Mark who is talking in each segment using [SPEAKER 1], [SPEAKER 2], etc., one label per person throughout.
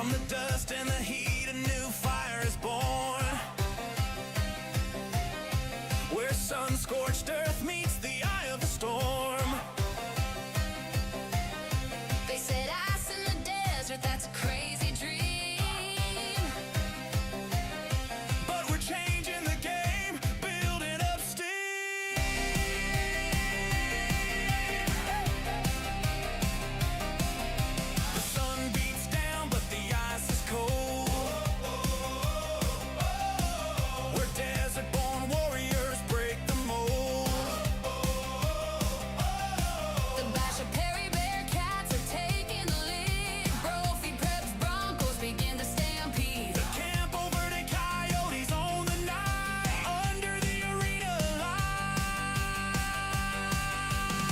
[SPEAKER 1] From the dust and the heat, a new fire is born. Where sun-scorched earth meets the eye of the storm. They said ice in the desert, that's a crazy dream. But we're changing the game, building up steam. The sun beats down, but the ice is cold. We're desert-born warriors, break the mold. The Basha Perry Bearcats are taking the lead. Brophy Preps Broncos begin to stampede. The Camp Overde Coyotes own the night under the arena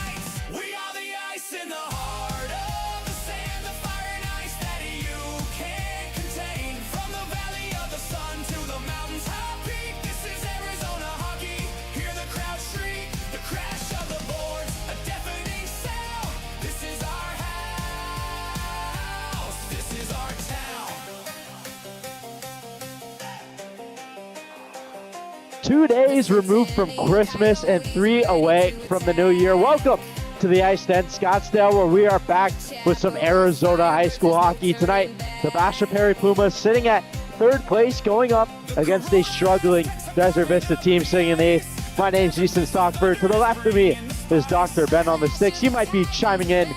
[SPEAKER 1] lights. We are the ice in the heart of the sand, the fire and ice that you can't contain. From the valley of the sun to the mountain's high peak, this is Arizona hockey. Hear the crowd shriek, the crash of the boards, a deafening sound. This is our house, this is our town.
[SPEAKER 2] 2 days removed from Christmas and 3 away from the new year. Welcome to the Ice Den Scottsdale, where we are back with some Arizona high school hockey tonight. The Basha Perry Pumas sitting at third place, going up against a struggling Desert Vista team sitting in the eighth. My name's Easton Stockford. To the left of me is Dr. Ben on the sticks. He might be chiming in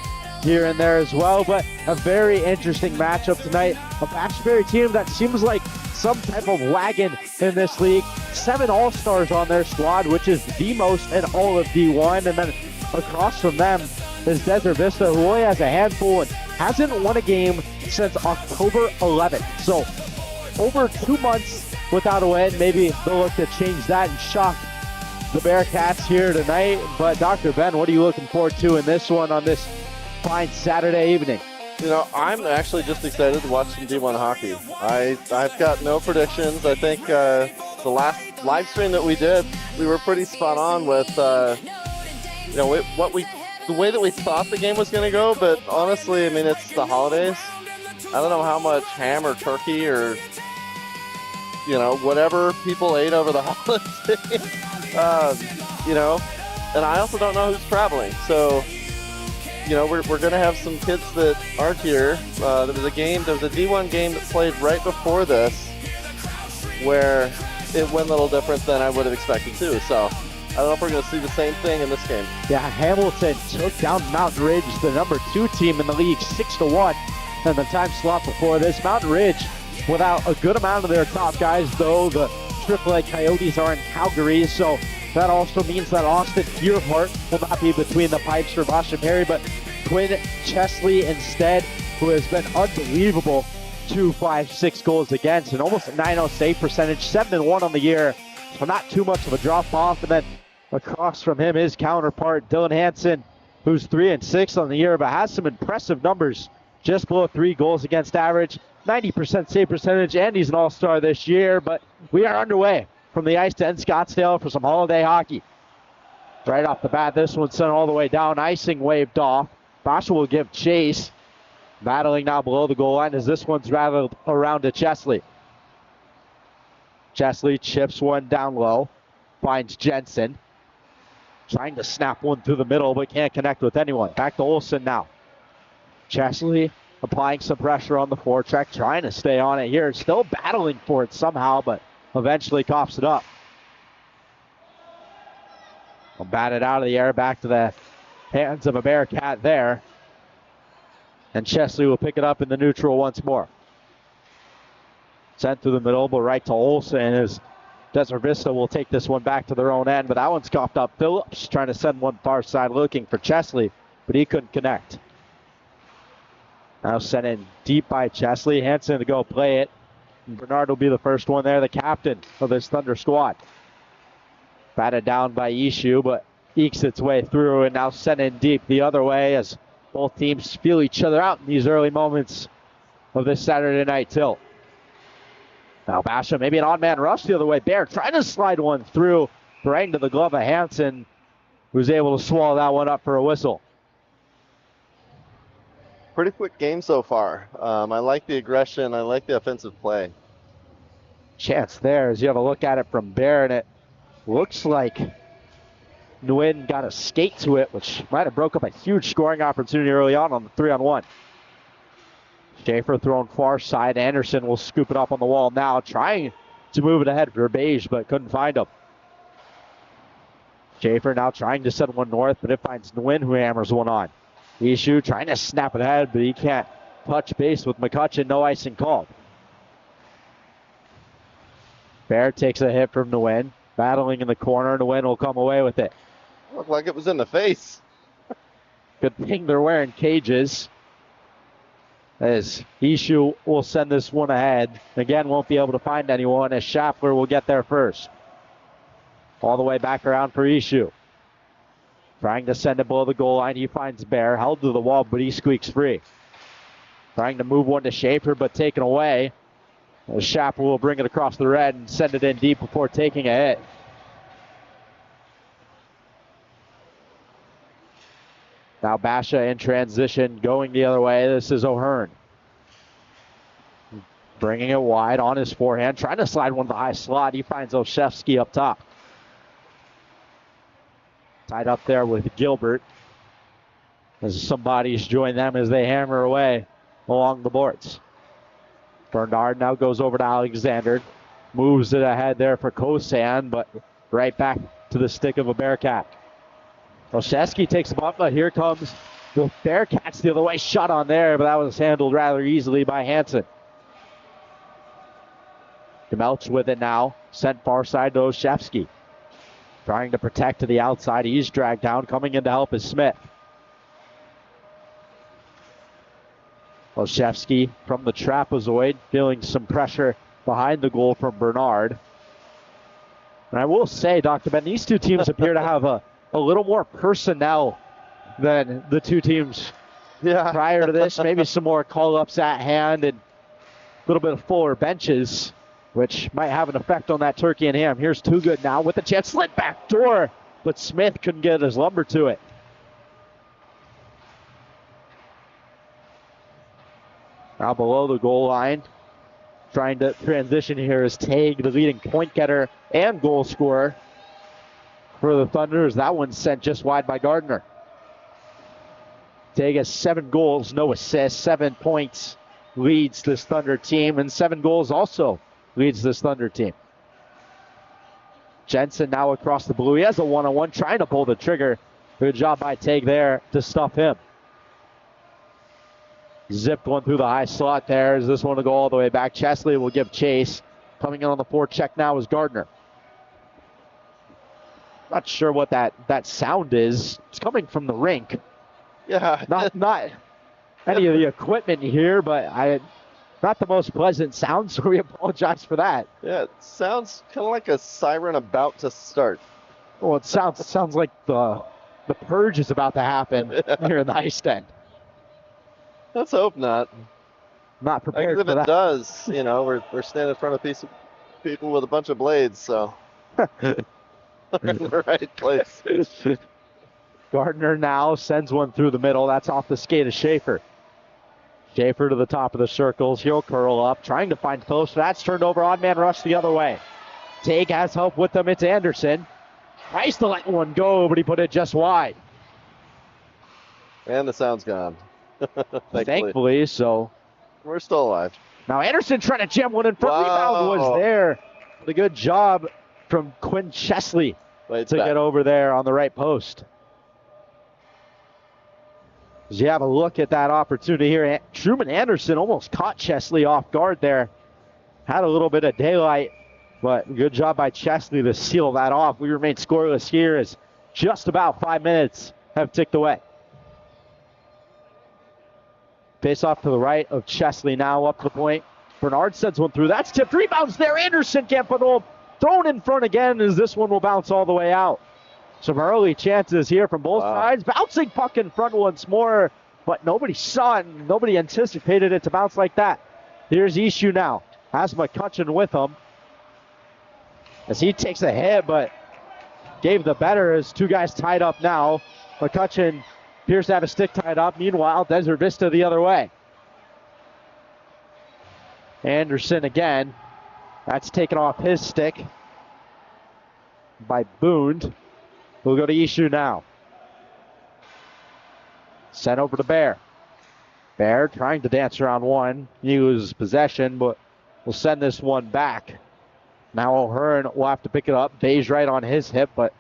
[SPEAKER 2] here and there as well, but a very interesting matchup tonight. A Basha Perry team that seems like some type of wagon in this league. 7 All-Stars on their squad, which is the most in all of D1. And then across from them is Desert Vista, who only has a handful and hasn't won a game since October 11th. So over 2 months without a win. Maybe they'll look to change that and shock the Bearcats here tonight. But Dr. Ben, what are you looking forward to in this one on this fine Saturday evening?
[SPEAKER 3] You know, I'm actually just excited to watch some D1 hockey. I've got no predictions. I think the last live stream that we did, we were pretty spot on with the way that we thought the game was going to go. But honestly, I mean, it's the holidays. I don't know how much ham or turkey or whatever people ate over the holidays. And I also don't know who's traveling. So. We're going to have some kids that aren't here. There was a D1 game that played right before this where it went a little different than I would have expected too. So I don't know if we're going to see the same thing in this game.
[SPEAKER 2] Yeah, Hamilton took down Mountain Ridge, the number 2 team in the league, 6-1. And the time slot before this, Mountain Ridge without a good amount of their top guys, though the AAA Coyotes are in Calgary. So that also means that Austin Gearhart will not be between the pipes for Basha Perry, but Quinn Chesley instead, who has been unbelievable. 256 goals against and almost a .900 save percentage, 7-1 on the year, so not too much of a drop off. And then across from him, his counterpart, Dylan Hansen, who's 3-6 on the year, but has some impressive numbers, just below 3 goals against average, 90% save percentage, and he's an all-star this year. But we are underway from the Ice Den Scottsdale for some holiday hockey. Right off the bat, this one's sent all the way down, icing waved off. Basha will give chase. Battling now below the goal line as this one's rattled around to Chesley. Chesley chips one down low, finds Jensen. Trying to snap one through the middle, but can't connect with anyone. Back to Olsen now. Chesley applying some pressure on the forecheck, trying to stay on it here. Still battling for it somehow, but eventually coughs it up. Will bat it out of the air, back to the hands of a Bearcat there. And Chesley will pick it up in the neutral once more. Sent through the middle, but right to Olsen as Desert Vista will take this one back to their own end. But that one's coughed up. Phillips trying to send one far side looking for Chesley, but he couldn't connect. Now sent in deep by Chesley. Hansen to go play it. And Bernard will be the first one there, the captain of this Thunder squad. Batted down by Ishu, but ekes its way through and now sent in deep the other way as both teams feel each other out in these early moments of this Saturday night tilt. Now Basha, maybe an odd man rush the other way. Bear trying to slide one through, right into the glove of Hansen, who's able to swallow that one up for a whistle.
[SPEAKER 3] pretty quick game so far. I like the aggression. I like the offensive play.
[SPEAKER 2] Chance there as you have a look at it from Bear, and it looks like Nguyen got a skate to it, which might have broke up a huge scoring opportunity early on the 3-on-1. Schaefer thrown far side. Anderson will scoop it up on the wall now, trying to move it ahead for Beige, but couldn't find him. Schaefer now trying to send one north, but it finds Nguyen, who hammers one on. Ishu trying to snap it ahead, but he can't touch base with McCutcheon. No icing called. Bear takes a hit from Nguyen. Battling in the corner. Nguyen will come away with it.
[SPEAKER 3] Looked like it was in the face.
[SPEAKER 2] Good thing they're wearing cages, as Ishu will send this one ahead. Again, won't be able to find anyone, as Schaffler will get there first. All the way back around for Ishu. Trying to send it below the goal line. He finds Bear. Held to the wall, but he squeaks free. Trying to move one to Schaefer, but taken away. Schaffler will bring it across the red and send it in deep before taking a hit. Now Basha in transition, going the other way. This is O'Hearn. Bringing it wide on his forehand, trying to slide one to the high slot. He finds Olszewski up top. Tied up there with Gilbert, as somebody's joined them as they hammer away along the boards. Bernard now goes over to Alexander. Moves it ahead there for Kosan, but right back to the stick of a Bearcat. Olszewski takes the bump, but here comes the Bearcats the other way. Shot on there, but that was handled rather easily by Hansen. Demelch with it now. Sent far side to Olszewski. Trying to protect to the outside. He's dragged down. Coming in to help is Smith. Olszewski from the trapezoid, feeling some pressure behind the goal from Bernard. And I will say, Dr. Ben, these two teams appear to have a little more personnel than the two teams prior to this. Maybe some more call-ups at hand and a little bit of fuller benches, which might have an effect on that turkey and ham. Here's Too Good now with a chance. Slid back door, but Smith couldn't get his lumber to it. Now below the goal line, trying to transition here is Tague, the leading point getter and goal scorer for the Thunders. That one's sent just wide by Gardner. Tague has 7 goals, no assists, 7 points, leads this Thunder team, and 7 goals also leads this Thunder team. Jensen now across the blue. He has a one-on-one, trying to pull the trigger. Good job by Tague there to stuff him. Zipped one through the high slot there. Is this one to go all the way back? Chesley will give chase. Coming in on the forecheck now is Gardner. Not sure what that sound is. It's coming from the rink.
[SPEAKER 3] Yeah.
[SPEAKER 2] Not any of the equipment here, but not the most pleasant sound, so we apologize for that.
[SPEAKER 3] Yeah, it sounds kind of like a siren about to start.
[SPEAKER 2] Well, it sounds like the purge is about to happen here in the ice tent.
[SPEAKER 3] Let's hope not.
[SPEAKER 2] Not prepared
[SPEAKER 3] if
[SPEAKER 2] for
[SPEAKER 3] it
[SPEAKER 2] that.
[SPEAKER 3] does, we're standing in front of people with a bunch of blades, so we're in the right place.
[SPEAKER 2] Gardner now sends one through the middle. That's off the skate of Schaefer. Schaefer to the top of the circles. He'll curl up, trying to find close. That's turned over. Odd man rush the other way. Tague has help with them. It's Anderson. Tries to let one go, but he put it just wide.
[SPEAKER 3] And the sound's gone.
[SPEAKER 2] Thankfully, so.
[SPEAKER 3] We're still alive.
[SPEAKER 2] Now Anderson trying to jam one in front. Rebound was there. But a good job from Quinn Chesley to get over there on the right post. As you have a look at that opportunity here, Truman Anderson almost caught Chesley off guard there. Had a little bit of daylight, but good job by Chesley to seal that off. We remain scoreless here as just about 5 minutes have ticked away. Face off to the right of Chesley now up to the point. Bernard sends one through. That's tipped. Rebounds there. Anderson can't put hold. Thrown in front again as this one will bounce all the way out. Some early chances here from both sides. Bouncing puck in front once more, but nobody saw it and nobody anticipated it to bounce like that. Here's Ishu now. Has McCutcheon with him as he takes a hit, but gave the better as two guys tied up now. McCutcheon appears to have a stick tied up. Meanwhile, Desert Vista the other way. Anderson again. That's taken off his stick by Boone. We'll go to Ishu now. Sent over to Bear. Bear trying to dance around one. Use possession, but will send this one back. Now O'Hearn will have to pick it up. Beige right on his hip, but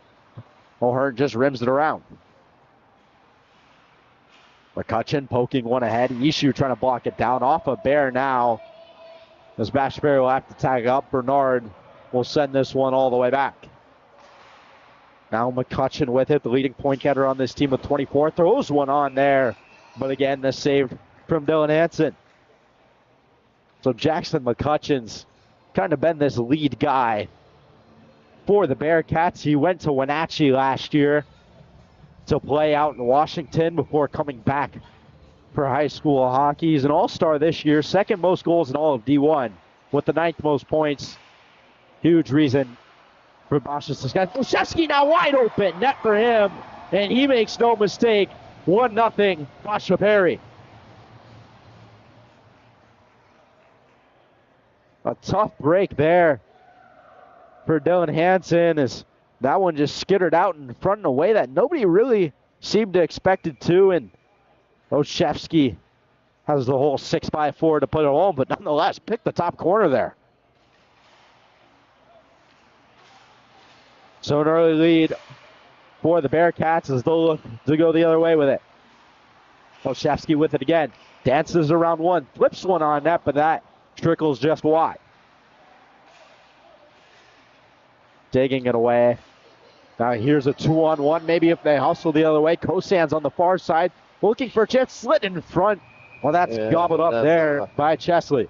[SPEAKER 2] O'Hearn just rims it around. McCutcheon poking one ahead. Ishu trying to block it down off of Bear now. As Basha will have to tag up. Bernard will send this one all the way back. Now McCutcheon with it, the leading point getter on this team with 24. Throws one on there. But again, the save from Dylan Hansen. So Jackson McCutcheon's kind of been this lead guy for the Bearcats. He went to Wenatchee last year to play out in Washington before coming back for high school hockey. He's an all-star this year, second most goals in all of D1 with the 9th most points. Huge reason for Basha's success. Olszewski now wide open, net for him, and he makes no mistake. 1-0 Basha Perry. A tough break there for Dylan Hansen as that one just skittered out in front in a way that nobody really seemed to expect it to, and Olszewski has the whole 6x4 to put it home, but nonetheless picked the top corner there. So an early lead for the Bearcats as they'll look to go the other way with it. Olszewski with it again. Dances around one, flips one on net, but that trickles just wide. Digging it away. Now here's a 2-on-1. Maybe if they hustle the other way. Kosan's on the far side. Looking for a chance. Slit in front. Well, that's gobbled up there by Chesley.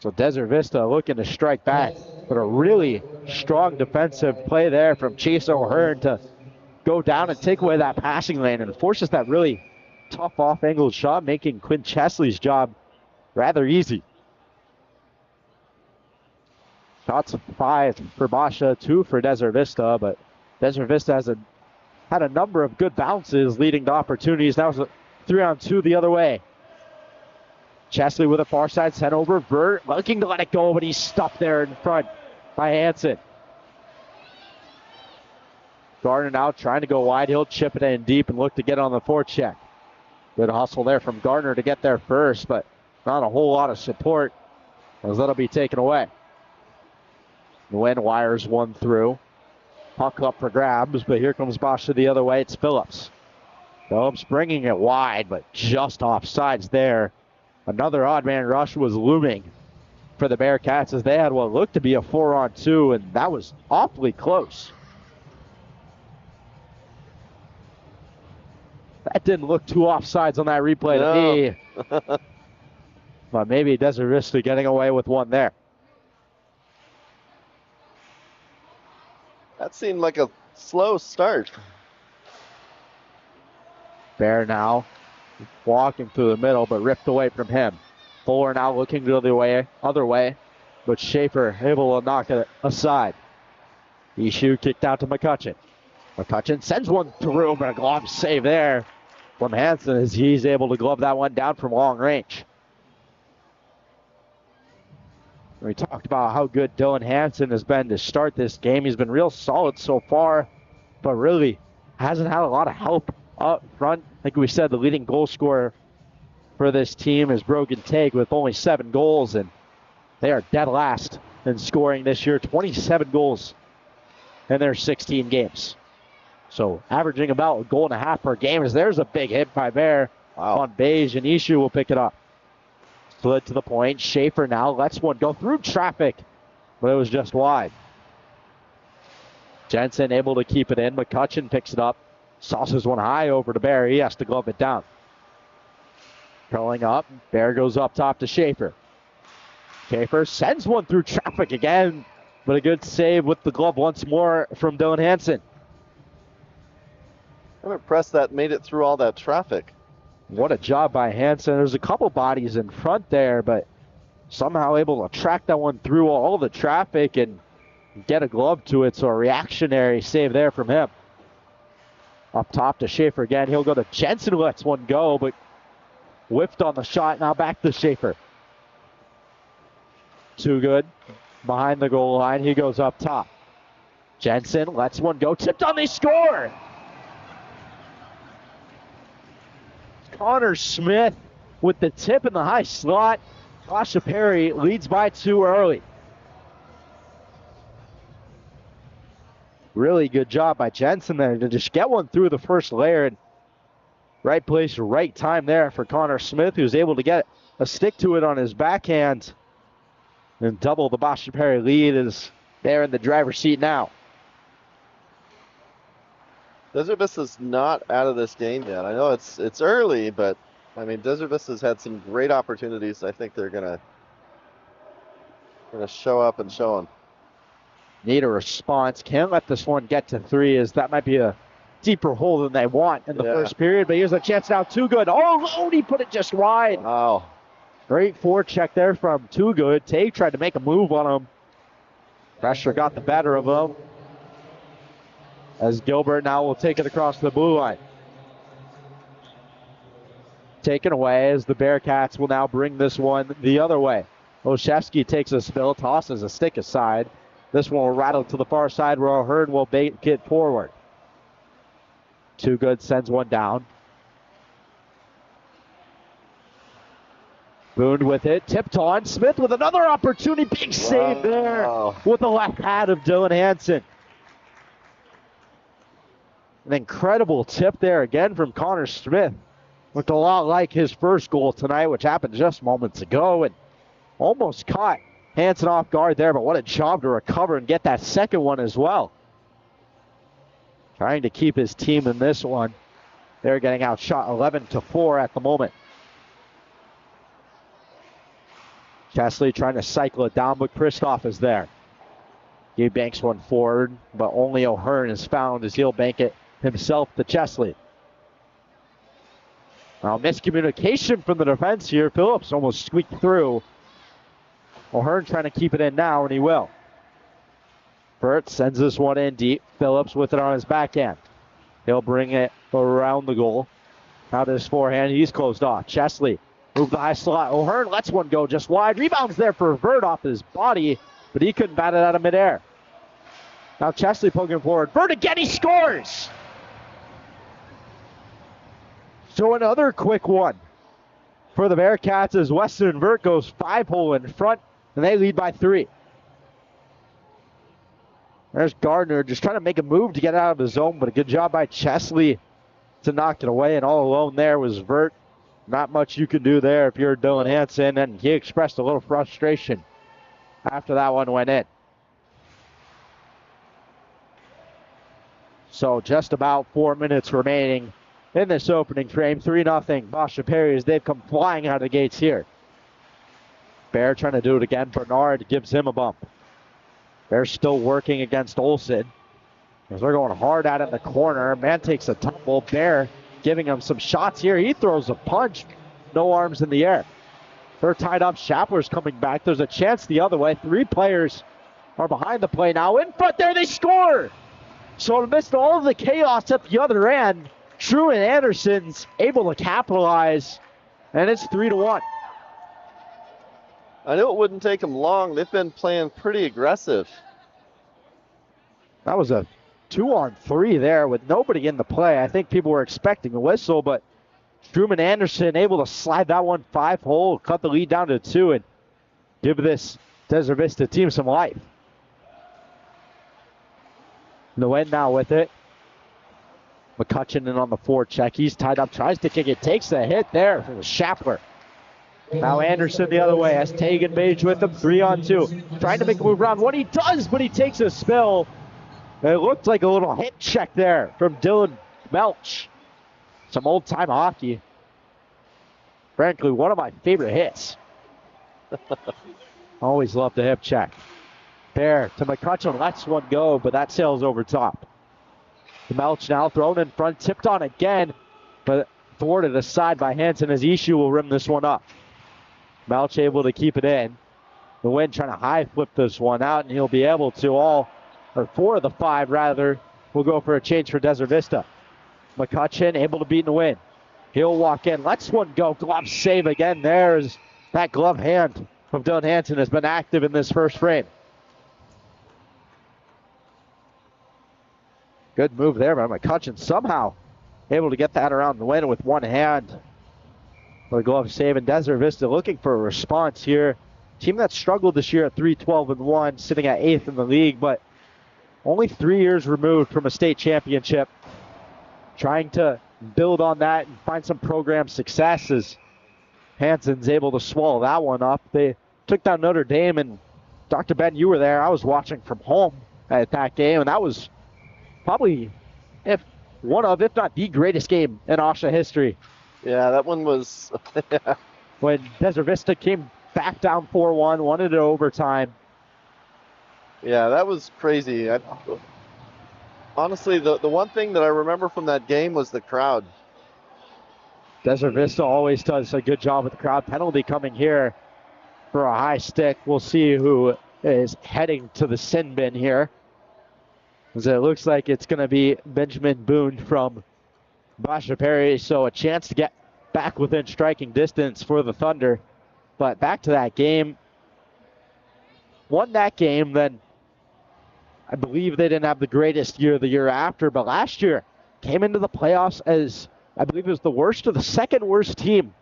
[SPEAKER 2] So Desert Vista looking to strike back. But a really strong defensive play there from Chase O'Hearn to go down and take away that passing lane and forces that really tough off-angled shot, making Quinn Chesley's job rather easy. Shots of 5 for Basha, 2 for Desert Vista, but Desert Vista has had a number of good bounces leading to opportunities. That was a 3-on-2 the other way. Chesley with a far side sent over. Vert looking to let it go, but he's stuck there in front by Hansen. Gardner now trying to go wide. He'll chip it in deep and look to get on the forecheck. Good hustle there from Gardner to get there first, but not a whole lot of support as that'll be taken away. Nguyen wires one through. Puck up for grabs, but here comes Basha the other way. It's Phillips. Phillips bringing it wide, but just offsides there. Another odd man rush was looming for the Bearcats as they had what looked to be a 4-on-2, and that was awfully close. That didn't look too offsides on that replay to me. But maybe Desert Vista getting away with one there.
[SPEAKER 3] That seemed like a slow start.
[SPEAKER 2] Bear now walking through the middle, but ripped away from him. Fuller now looking the other way, but Schaefer able to knock it aside. Ishu kicked out to McCutcheon. McCutcheon sends one through, but a glove save there from Hansen as he's able to glove that one down from long range. We talked about how good Dylan Hansen has been to start this game. He's been real solid so far, but really hasn't had a lot of help up front. Like we said, the leading goal scorer for this team is Brogan Tague with only 7 goals, and they are dead last in scoring this year. 27 goals in their 16 games. So averaging about a goal and a half per game as there's a big hit by Bear on Beige, and Ishu will pick it up. Slid to the point. Schaefer now lets one go through traffic, but it was just wide. Jensen able to keep it in. McCutcheon picks it up. Sauces one high over to Bear. He has to glove it down. Curling up. Bear goes up top to Schaefer. Schaefer sends one through traffic again, but a good save with the glove once more from Dylan Hansen.
[SPEAKER 3] I'm impressed that made it through all that traffic.
[SPEAKER 2] What a job by Hansen. There's a couple bodies in front there, but somehow able to track that one through all the traffic and get a glove to it, so a reactionary save there from him. Up top to Schaefer again. He'll go to Jensen, lets one go, but whiffed on the shot. Now back to Schaefer. Too good. Behind the goal line. He goes up top. Jensen lets one go. Tipped on, they score! Connor Smith with the tip in the high slot. Basha Perry leads by 2 early. Really good job by Jensen there to just get one through the first layer. And right place, right time there for Connor Smith, who's able to get a stick to it on his backhand. And double the Basha Perry lead is there in the driver's seat now.
[SPEAKER 3] Desert Vista's not out of this game yet. I know it's early, but I mean Desert Vista's had some great opportunities. I think they're gonna show up and show them.
[SPEAKER 2] Need a response. Can't let this one get to 3, as that might be a deeper hole than they want in the first period. But here's a chance now. Too Good. Oh, he put it just wide.
[SPEAKER 3] Wow.
[SPEAKER 2] Great forecheck there from Too Good. Tate tried to make a move on him. Pressure got the better of him. As Gilbert now will take it across the blue line. Taken away as the Bearcats will now bring this one the other way. Olszewski takes a spill, tosses a stick aside. This one will rattle to the far side where O'Hearn will bait it forward. Too Good sends one down. Boone with it, tipped on. Smith with another opportunity. Big save there with the left hand of Dylan Hansen. An incredible tip there again from Connor Smith. Looked a lot like his first goal tonight, which happened just moments ago, and almost caught Hansen off guard there, but what a job to recover and get that second one as well. Trying to keep his team in this one. They're getting outshot 11-4 at the moment. Chesley trying to cycle it down, but Kristoff is there. He banks one forward, but only O'Hearn is found as he'll bank it himself to Chesley. Now miscommunication from the defense here. Phillips almost squeaked through. O'Hearn trying to keep it in now, and he will. Burt sends this one in deep. Phillips with it on his backhand. He'll bring it around the goal. Out his forehand, he's closed off. Chesley move the high slot. O'Hearn lets one go just wide. Rebounds there for Vert off his body, but he couldn't bat it out of midair. Now Chesley poking forward. Vert again, he scores! So another quick one for the Bearcats as Weston Vert goes 5-hole in front, and they lead by 3. There's Gardner just trying to make a move to get out of the zone, but a good job by Chesley to knock it away, and all alone there was Vert. Not much you can do there if you're Dylan Hansen, and he expressed a little frustration after that one went in. So just about 4 minutes remaining in this opening frame. 3-0 Basha Perry as they've come flying out of the gates here. Bear trying to do it again. Bernard gives him a bump. Bear still working against Olsen as they're going hard at it in the corner. Man takes a tumble. Bear giving him some shots here. He throws a punch. No arms in the air. They're tied up. Shapler's coming back. There's a chance the other way. 3 players are behind the play now. In front there, they score! So amidst all of the chaos at the other end, True and Anderson's able to capitalize, and it's 3-1.
[SPEAKER 3] I knew it wouldn't take them long. They've been playing pretty aggressive.
[SPEAKER 2] That was a 2-on-3 there with nobody in the play. I think people were expecting a whistle, but Truman Anderson able to slide that one 5-hole, cut the lead down to 2, and give this Desert Vista team some life. Nguyen now with it. McCutcheon in on the forecheck. He's tied up, tries to kick it, takes a hit there from Shapler. Now Anderson the other way has Tegan Page with him, 3-on-2. Trying to make a move around. What he does, but he takes a spill. It looked like a little hit check there from Dylan Melch. Some old-time hockey. Frankly, one of my favorite hits. Always love the hip check. Bear to McCutcheon, lets one go, but that sails over top. Melch now thrown in front, tipped on again, but thwarted aside by Hansen as Ishu will rim this one up. Melch able to keep it in. the Wind trying to high flip this one out, and he'll be able to. All, or 4 of the 5 rather, will go for a change for Desert Vista. McCutcheon able to beat the Wind. He'll walk in, lets one go, glove save again. There's that glove hand of Dylan Hansen has been active in this first frame. Good move there by McCutcheon, somehow able to get that around the Wind with one hand. The glove save, and Desert Vista looking for a response here. Team that struggled this year at 3-12-1, sitting at 8th in the league, but only 3 years removed from a state championship. Trying to build on that and find some program success as Hansen's able to swallow that one up. They took down Notre Dame, and Dr. Ben, you were there. I was watching from home at that game, and that was probably if not the greatest game in AHSHA history.
[SPEAKER 3] Yeah, that one was...
[SPEAKER 2] When Desert Vista came back down 4-1, wanted it overtime.
[SPEAKER 3] Yeah, that was crazy. Honestly, the one thing that I remember from that game was the crowd.
[SPEAKER 2] Desert Vista always does a good job with the crowd. Penalty coming here for a high stick. We'll see who is heading to the sin bin here, as it looks like it's going to be Benjamin Boone from Basha Perry. So a chance to get back within striking distance for the Thunder. But back to that game. Won that game, then I believe they didn't have the greatest year the year after, but last year came into the playoffs as I believe it was the worst or the second worst team.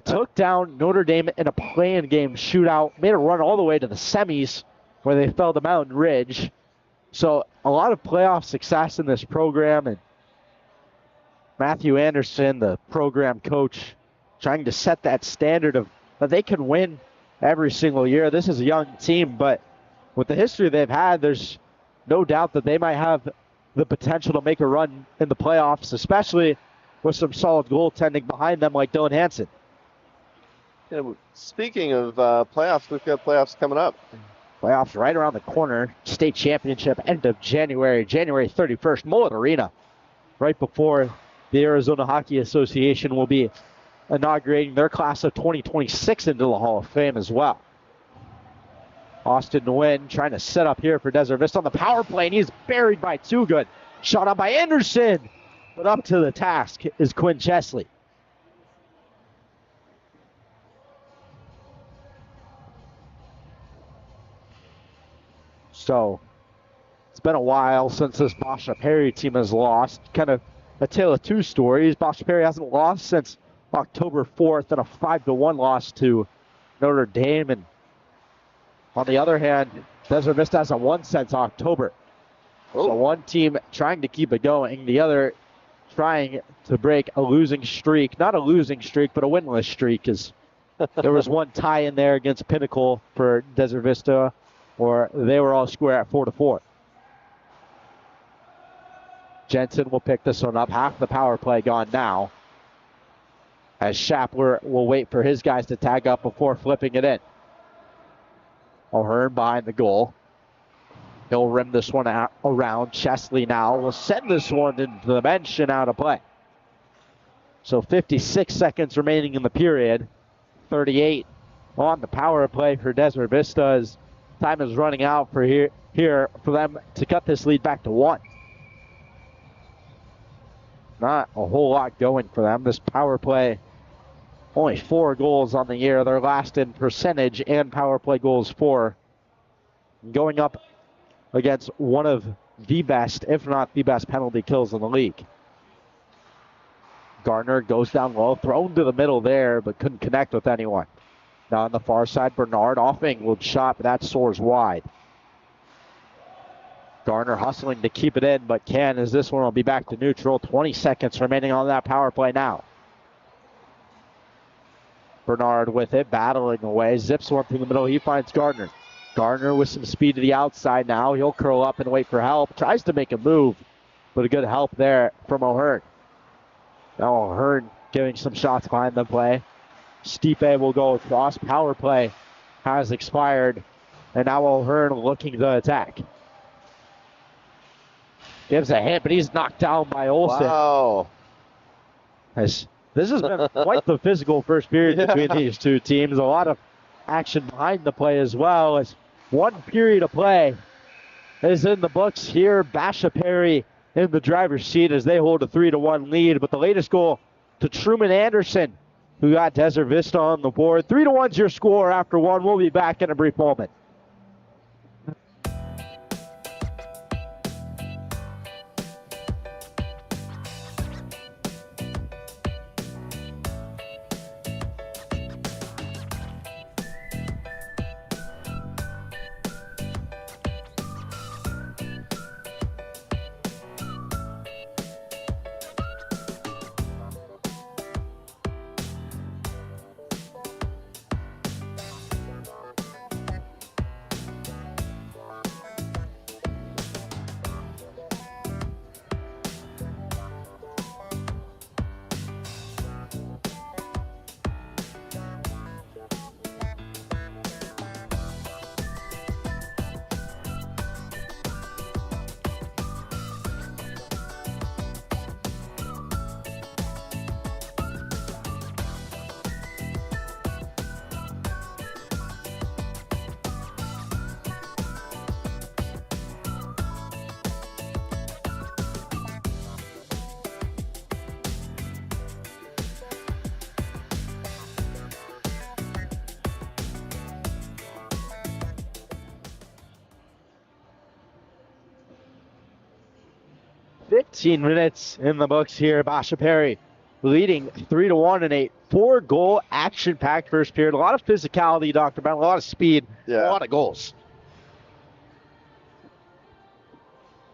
[SPEAKER 2] Took down Notre Dame in a play-in game shootout, made a run all the way to the semis where they fell to Mountain Ridge. So a lot of playoff success in this program, and Matthew Anderson, the program coach, trying to set that standard of that they can win every single year. This is a young team, but with the history they've had, there's no doubt that they might have the potential to make a run in the playoffs, especially with some solid goaltending behind them like Dylan Hansen.
[SPEAKER 3] Yeah, speaking of playoffs, we've got playoffs coming up.
[SPEAKER 2] Playoffs right around the corner. State championship end of January 31st, Mullet Arena. Right before the Arizona Hockey Association will be inaugurating their class of 2026 into the Hall of Fame as well. Austin Nguyen trying to set up here for Desert Vista on the power play, and he's buried by Too Good. Shot out by Anderson, but up to the task is Quinn Chesley. So it's been a while since this Basha Perry team has lost. Kind of a tale of two stories. Basha Perry hasn't lost since October 4th in a 5-1 loss to Notre Dame. And on the other hand, Desert Vista hasn't won since October. So one team trying to keep it going, the other trying to break a losing streak. Not a losing streak, but a winless streak, as there was one tie in there against Pinnacle for Desert Vista, or they were all square at 4-4. Jensen will pick this one up. Half the power play gone now, as Shapler will wait for his guys to tag up before flipping it in. O'Hearn behind the goal. He'll rim this one out around. Chesley now will send this one into the bench and out of play. So 56 seconds remaining in the period. 38 on the power play for Desert Vista as time is running out for here for them to cut this lead back to 1. Not a whole lot going for them. This power play, only 4 goals on the year. They're last in percentage and power play goals for. Going up against one of the best, if not the best, penalty kills in the league. Gardner goes down low, thrown to the middle there, but couldn't connect with anyone. Now on the far side, Bernard off-angled shot, but that soars wide. Gardner hustling to keep it in, but can, as this one will be back to neutral. 20 seconds remaining on that power play now. Bernard with it, battling away, zips one through the middle. He finds Gardner. Gardner with some speed to the outside now. He'll curl up and wait for help. Tries to make a move, but a good help there from O'Hearn. Now O'Hearn giving some shots behind the play. Stipe will go across. Power play has expired, and now O'Hearn looking to attack. Gives a hit, but he's knocked down by Olsen.
[SPEAKER 3] Wow.
[SPEAKER 2] This has been quite the physical first period between these two teams. A lot of action behind the play as well, as one period of play is in the books here. Basha Perry in the driver's seat as they hold a 3-1 lead. But the latest goal to Truman Anderson, who got Desert Vista on the board. 3-1's your score after one. We'll be back in a brief moment. "15 minutes in the books here. Basha Perry leading 3-1 in a 4-goal action-packed first period. A lot of physicality, Dr. Ben, a lot of speed, a lot of goals.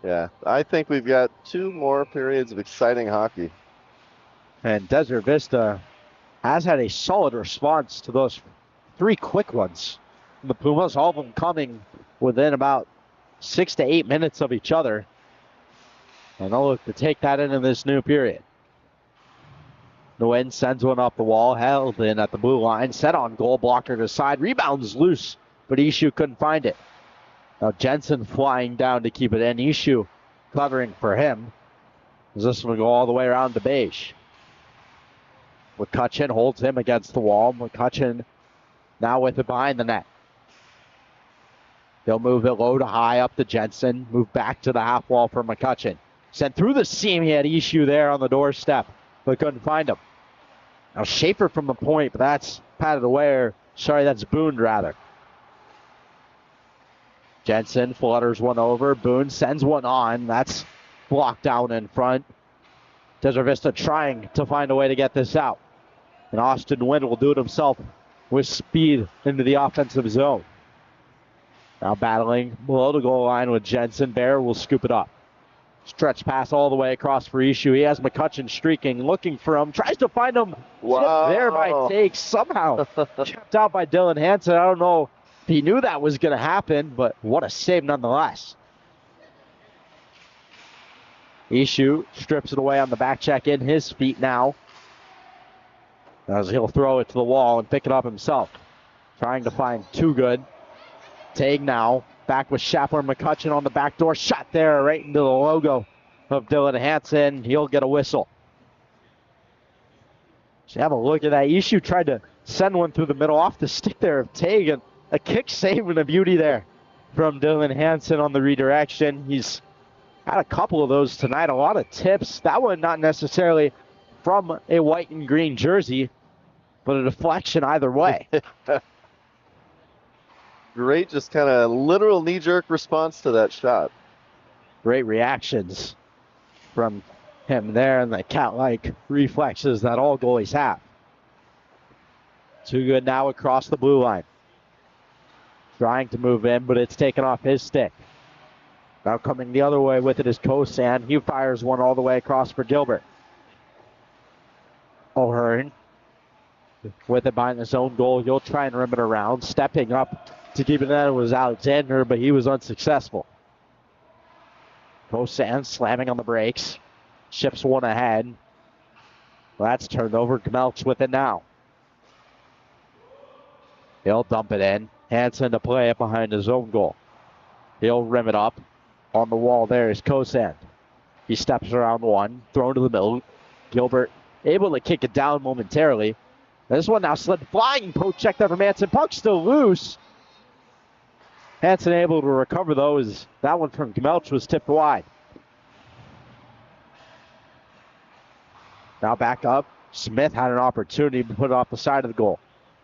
[SPEAKER 3] Yeah, I think we've got 2 more periods of exciting hockey.
[SPEAKER 2] And Desert Vista has had a solid response to those 3 quick ones. The Pumas, all of them coming within about 6 to 8 minutes of each other. And they'll look to take that into this new period. Nguyen sends one up the wall, held in at the blue line, set on goal, blocker to the side, rebounds loose, but Ishu couldn't find it. Now Jensen flying down to keep it in. Ishu covering for him. This one will go all the way around to Basha. McCutcheon holds him against the wall. McCutcheon now with it behind the net. They'll move it low to high up to Jensen. Move back to the half wall for McCutcheon. Sent through the seam. He had Ishu there on the doorstep, but couldn't find him. Now Schaefer from the point, but that's patted away. That's Boone rather. Jensen flutters one over. Boone sends one on. That's blocked down in front. Desert Vista trying to find a way to get this out. And Austin Nguyen will do it himself with speed into the offensive zone. Now battling below the goal line with Jensen. Bear will scoop it up. Stretch pass all the way across for Ishu. He has McCutcheon streaking, looking for him. Tries to find him.
[SPEAKER 3] Wow.
[SPEAKER 2] There by Take. Somehow kept out by Dylan Hansen. I don't know if he knew that was going to happen, but what a save nonetheless. Ishu strips it away on the back check in his feet now, as he'll throw it to the wall and pick it up himself. Trying to find Too Good. Tague now. Back with Shapler. McCutcheon on the back door. Shot there right into the logo of Dylan Hansen. He'll get a whistle. So have a look at that. Ishu tried to send one through the middle off the stick there of Tague. And a kick save and a beauty there from Dylan Hansen on the redirection. He's had a couple of those tonight. A lot of tips. That one not necessarily from a white and green jersey, but a deflection either way.
[SPEAKER 3] Great, just kind of literal knee-jerk response to that shot.
[SPEAKER 2] Great reactions from him there, and the cat-like reflexes that all goalies have. Too Good now across the blue line. Trying to move in, but it's taken off his stick. Now coming the other way with it is Kosan. He fires one all the way across for Gilbert. O'Hearn with it behind his own goal. He'll try and rim it around. Stepping up to keep it in was Alexander, but he was unsuccessful. Kosan slamming on the brakes. Ships one ahead. Well, that's turned over. Gmelch with it now. He'll dump it in. Hansen to play it behind his own goal. He'll rim it up. On the wall there is Kosan. He steps around one. Thrown to the middle. Gilbert able to kick it down momentarily. This one now slid flying. Poke check there from Hansen. Puck still loose. Hansen able to recover though, as that one from Gmelch was tipped wide. Now back up. Smith had an opportunity to put it off the side of the goal.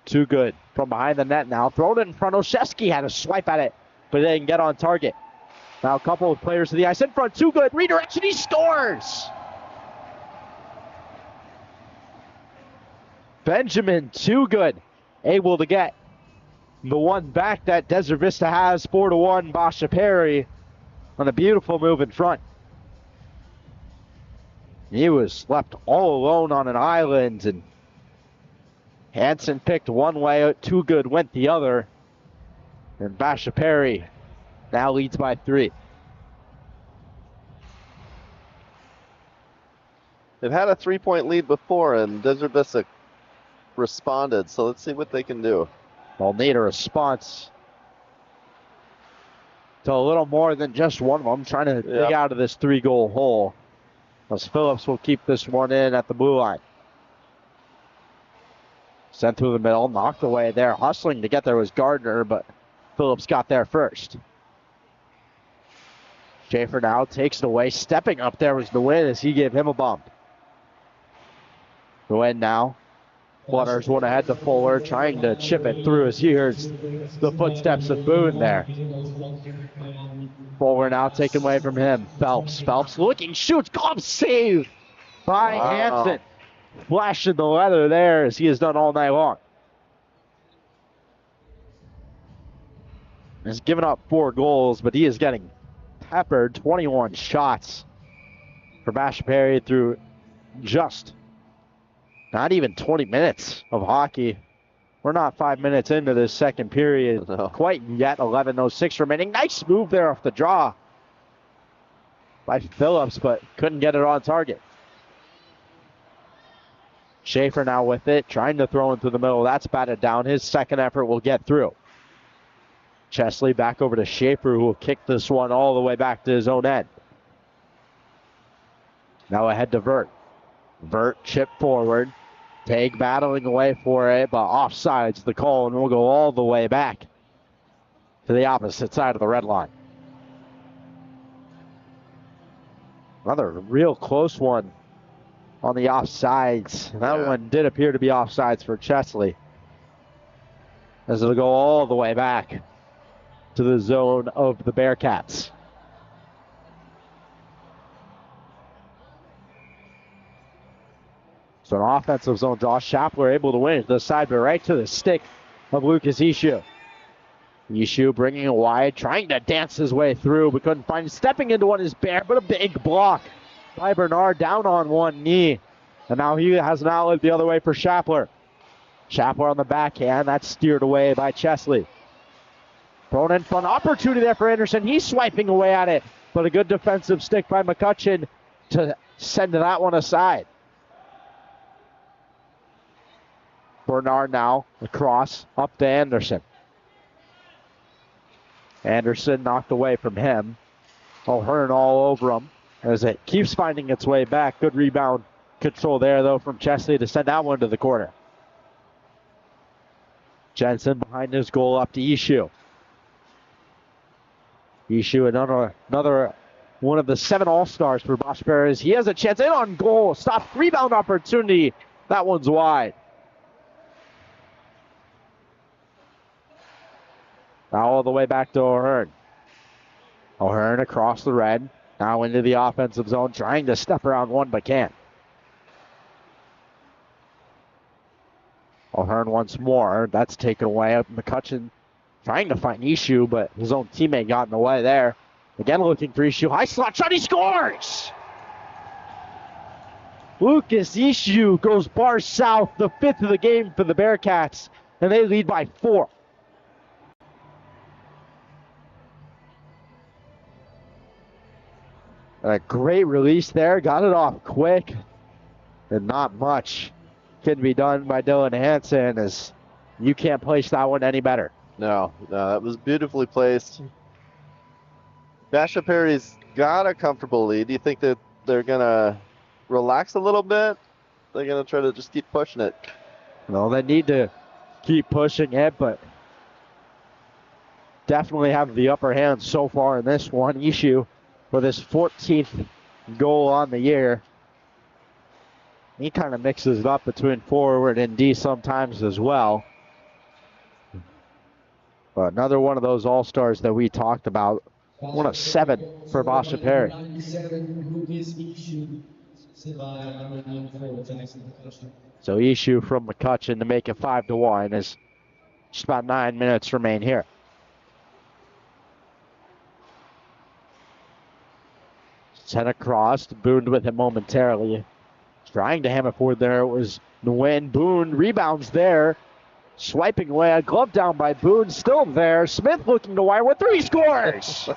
[SPEAKER 2] Too good. From behind the net now. Thrown it in front. Olszewski had a swipe at it, but it didn't get on target. Now a couple of players to the ice in front. Too good. Redirection. He scores. Benjamin, too good. Able to get the one back that Desert Vista has. 4-1. Basha Perry on a beautiful move in front. He was left all alone on an island, and Hansen picked one way, Too Good went the other, and Basha Perry now leads by 3.
[SPEAKER 3] They've had a 3-point lead before, and Desert Vista responded, so let's see what they can do.
[SPEAKER 2] They'll need a response to a little more than just one of them, trying to dig out of this 3-goal hole. As Phillips will keep this one in at the blue line. Sent through the middle, knocked away there. Hustling to get there was Gardner, but Phillips got there first. Schaefer now takes it away. Stepping up there was DeWin as he gave him a bump. DeWin now flutters one ahead to Fuller, trying to chip it through as he hears the footsteps of Boone there. Fuller now taken away from him. Phelps looking, shoots, glove save by Hansen. Flashing the leather there as he has done all night long. He's given up 4 goals, but he is getting peppered. 21 shots for Basha Perry through just not even 20 minutes of hockey. We're not 5 minutes into this second period quite yet. 11:06 remaining. Nice move there off the draw by Phillips, but couldn't get it on target. Schaefer now with it, trying to throw into the middle. That's batted down. His second effort will get through. Chesley back over to Schaefer, who will kick this one all the way back to his own end. Now ahead to Vert. Vert chip forward. Tague battling away for it, but offsides the call, and we'll go all the way back to the opposite side of the red line. Another real close one on the offsides. That one did appear to be offsides for Chesley, as it'll go all the way back to the zone of the Bearcats. So an offensive zone draw. Shapler able to win it to the side, but right to the stick of Lucas Ishu. Ishu bringing it wide, trying to dance his way through, but couldn't find it. Stepping into one is Bear, but a big block by Bernard, down on one knee. And now he has an outlet the other way for Shapler. Shapler on the backhand. That's steered away by Chesley. Thrown in front. Opportunity there for Anderson. He's swiping away at it, but a good defensive stick by McCutcheon to send that one aside. Bernard now across up to Anderson. Anderson knocked away from him. O'Hearn all over him as it keeps finding its way back. Good rebound control there, though, from Chesley to send that one to the corner. Jensen behind his goal up to Ishu. Ishu, another one of the 7 All-Stars for Basha Perry. He has a chance in on goal. Stop rebound opportunity. That one's wide. Now all the way back to O'Hearn. O'Hearn across the red. Now into the offensive zone, trying to step around one, but can't. O'Hearn once more. That's taken away. McCutcheon trying to find Ishu, but his own teammate got in the way there. Again looking for Ishu. High slot shot. He scores! Lucas Ishu goes bar south, the 5th of the game for the Bearcats, and they lead by 4. A great release there. Got it off quick. And not much can be done by Dylan Hansen, as you can't place that one any better.
[SPEAKER 3] No, that was beautifully placed. Basha Perry's got a comfortable lead. Do you think that they're going to relax a little bit? They're going to try to just keep pushing it?
[SPEAKER 2] Well, they need to keep pushing it, but definitely have the upper hand so far in this one. Issue with his 14th goal on the year. He kind of mixes it up between forward and D sometimes as well. But another one of those all-stars that we talked about. 1 of 7 for Basha Perry. So issue from McCutcheon to make it 5-1 as just about 9 minutes remain here. Sent across, Boone with it momentarily. Trying to hammer forward there, it was Nguyen. Boone rebounds there. Swiping away, a glove down by Boone, still there. Smith looking to wire with 3, scores!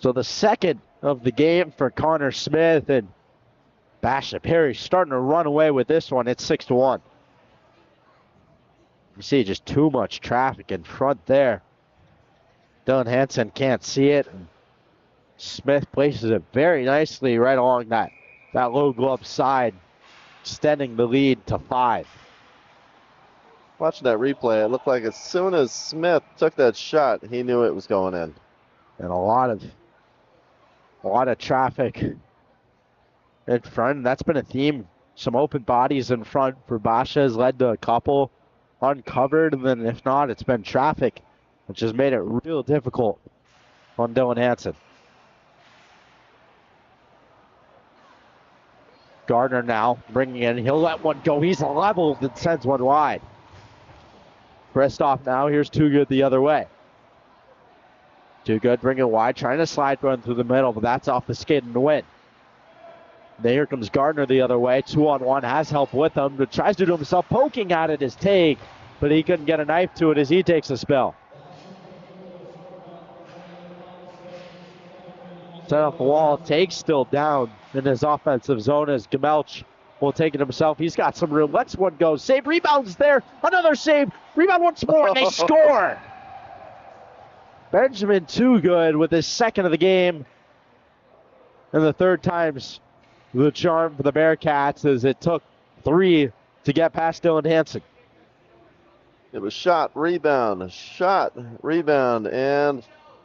[SPEAKER 2] So the second of the game for Connor Smith, and Basha Perry starting to run away with this one. It's 6-1. You see just too much traffic in front there. Dylan Hansen can't see it. And Smith places it very nicely right along that low glove side, extending the lead to 5.
[SPEAKER 3] Watching that replay, it looked like as soon as Smith took that shot, he knew it was going in.
[SPEAKER 2] And a lot of traffic in front. That's been a theme. Some open bodies in front for Basha has led to a couple uncovered, and then if not, it's been traffic, which has made it real difficult on Dylan Hansen. Gardner now bringing in. He'll let one go. He's leveled and sends one wide. Brestoff now. Here's Too Good the other way. Too Good bringing it wide. Trying to slide run through the middle, but that's off the skid and the win. Then here comes Gardner the other way. 2-on-1. Has help with him, but tries to do himself. Poking at it is Tague, but he couldn't get a knife to it as he takes a spill. Set off the wall. Tague still down in his offensive zone as Gamelch will take it himself. He's got some room. Lets one go. Save. Rebounds there. Another save. Rebound once more, and they score. Benjamin Too Good with his second of the game. And the third time's the charm for the Bearcats, as it took 3 to get past Dylan Hansen.
[SPEAKER 3] It was shot, rebound, and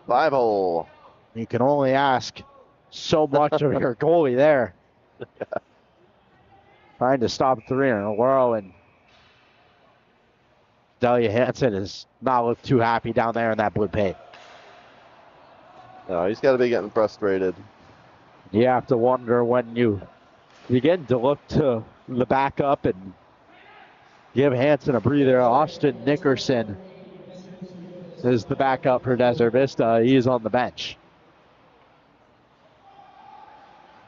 [SPEAKER 3] 5-hole.
[SPEAKER 2] You can only ask so much of your goalie there. Trying to stop 3 in a row, and Delia Hansen has not looked too happy down there in that blue paint.
[SPEAKER 3] No, he's got to be getting frustrated.
[SPEAKER 2] You have to wonder when you begin to look to the backup and give Hansen a breather. Austin Nickerson is the backup for Desert Vista. He's on the bench.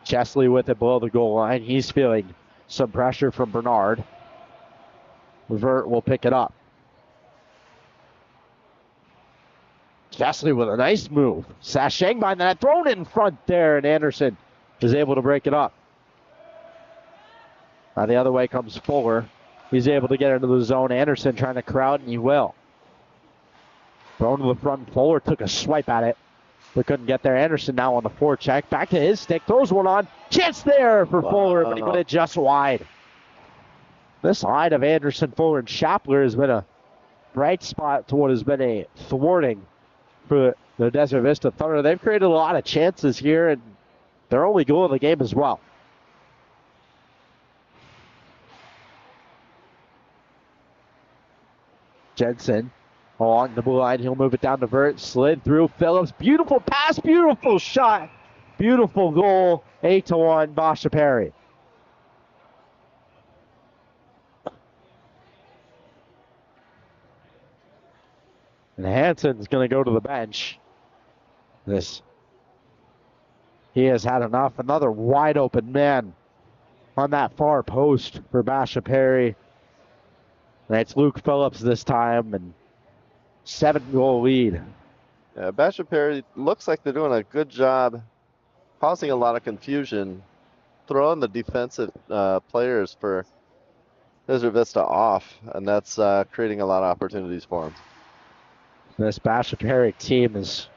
[SPEAKER 2] Chesley with it below the goal line. He's feeling some pressure from Bernard. Vert will pick it up. Chesley with a nice move. Sashang behind that, thrown in front there, and Anderson is able to break it up. Now the other way comes Fuller. He's able to get into the zone. Anderson trying to crowd, and he will. Thrown to the front. Fuller took a swipe at it, but couldn't get there. Anderson now on the forecheck. Back to his stick. Throws one on. Chance there for Fuller, but he put it just wide. This line of Anderson, Fuller, and Schappler has been a bright spot to what has been a thwarting for the Desert Vista Thunder. They've created a lot of chances here, and their only goal of the game as well. Jensen along the blue line. He'll move it down to Vert. Slid through Phillips. Beautiful pass. Beautiful shot. Beautiful goal. 8-1 Basha Perry. And Hansen's going to go to the bench. He has had enough. Another wide open man on that far post for Basha Perry. And it's Luke Phillips this time, and 7-goal lead.
[SPEAKER 3] Yeah, Basha Perry looks like they're doing a good job causing a lot of confusion, throwing the defensive players for Desert Vista off, and that's creating a lot of opportunities for them.
[SPEAKER 2] This Basha Perry team is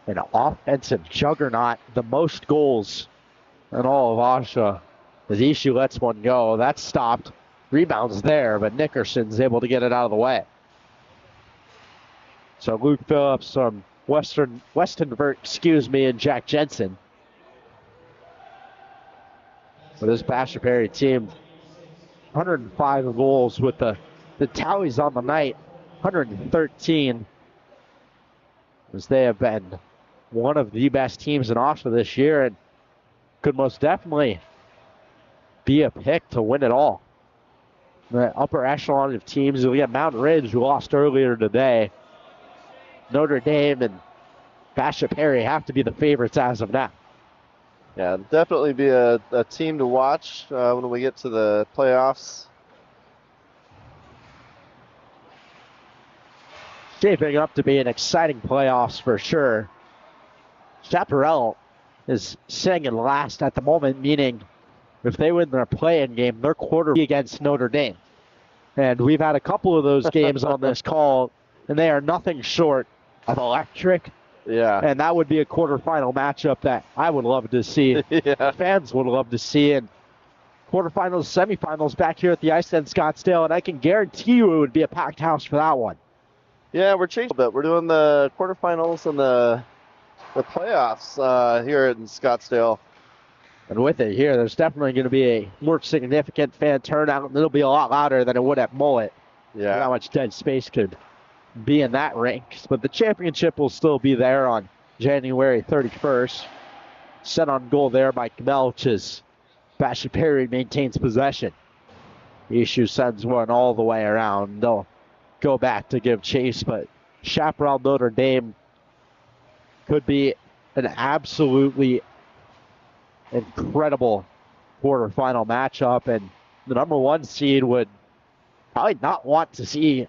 [SPEAKER 2] an offensive juggernaut. The most goals And all of AHSHA as Ishu lets one go. That's stopped. Rebounds there, but Nickerson's able to get it out of the way. So Luke Phillips from Westonvert, and Jack Jensen. For this Basha Perry team, 105 goals with the tallies on the night, 113. As they have been one of the best teams in AHSHA this year and could most definitely be a pick to win it all. The upper echelon of teams, we got Mountain Ridge, who lost earlier today. Notre Dame and Basha Perry have to be the favorites as of now.
[SPEAKER 3] Yeah, definitely be a team to watch when we get to the playoffs.
[SPEAKER 2] Shaping up to be an exciting playoffs for sure. Chaparral is sitting in last at the moment, meaning if they win their play-in game, they're quarter against Notre Dame. And we've had a couple of those games on this call, and they are nothing short of electric.
[SPEAKER 3] Yeah.
[SPEAKER 2] And that would be a quarterfinal matchup that I would love to see.
[SPEAKER 3] Yeah.
[SPEAKER 2] Fans would love to see. And quarterfinals, semifinals back here at the Ice End Scottsdale, and I can guarantee you it would be a packed house for that one.
[SPEAKER 3] Yeah, we're changing a bit. We're doing the quarterfinals and the playoffs here in Scottsdale.
[SPEAKER 2] And with it here, there's definitely going to be a more significant fan turnout, and it'll be a lot louder than it would at Mullet.
[SPEAKER 3] Yeah.
[SPEAKER 2] How much dead space could be in that rink. But the championship will still be there on January 31st. Set on goal there by Kmelch as Basha Perry maintains possession. Ishu sends one all the way around. They'll go back to give chase, but Chaparral Notre Dame could be an absolutely incredible quarterfinal matchup, and the number one seed would probably not want to see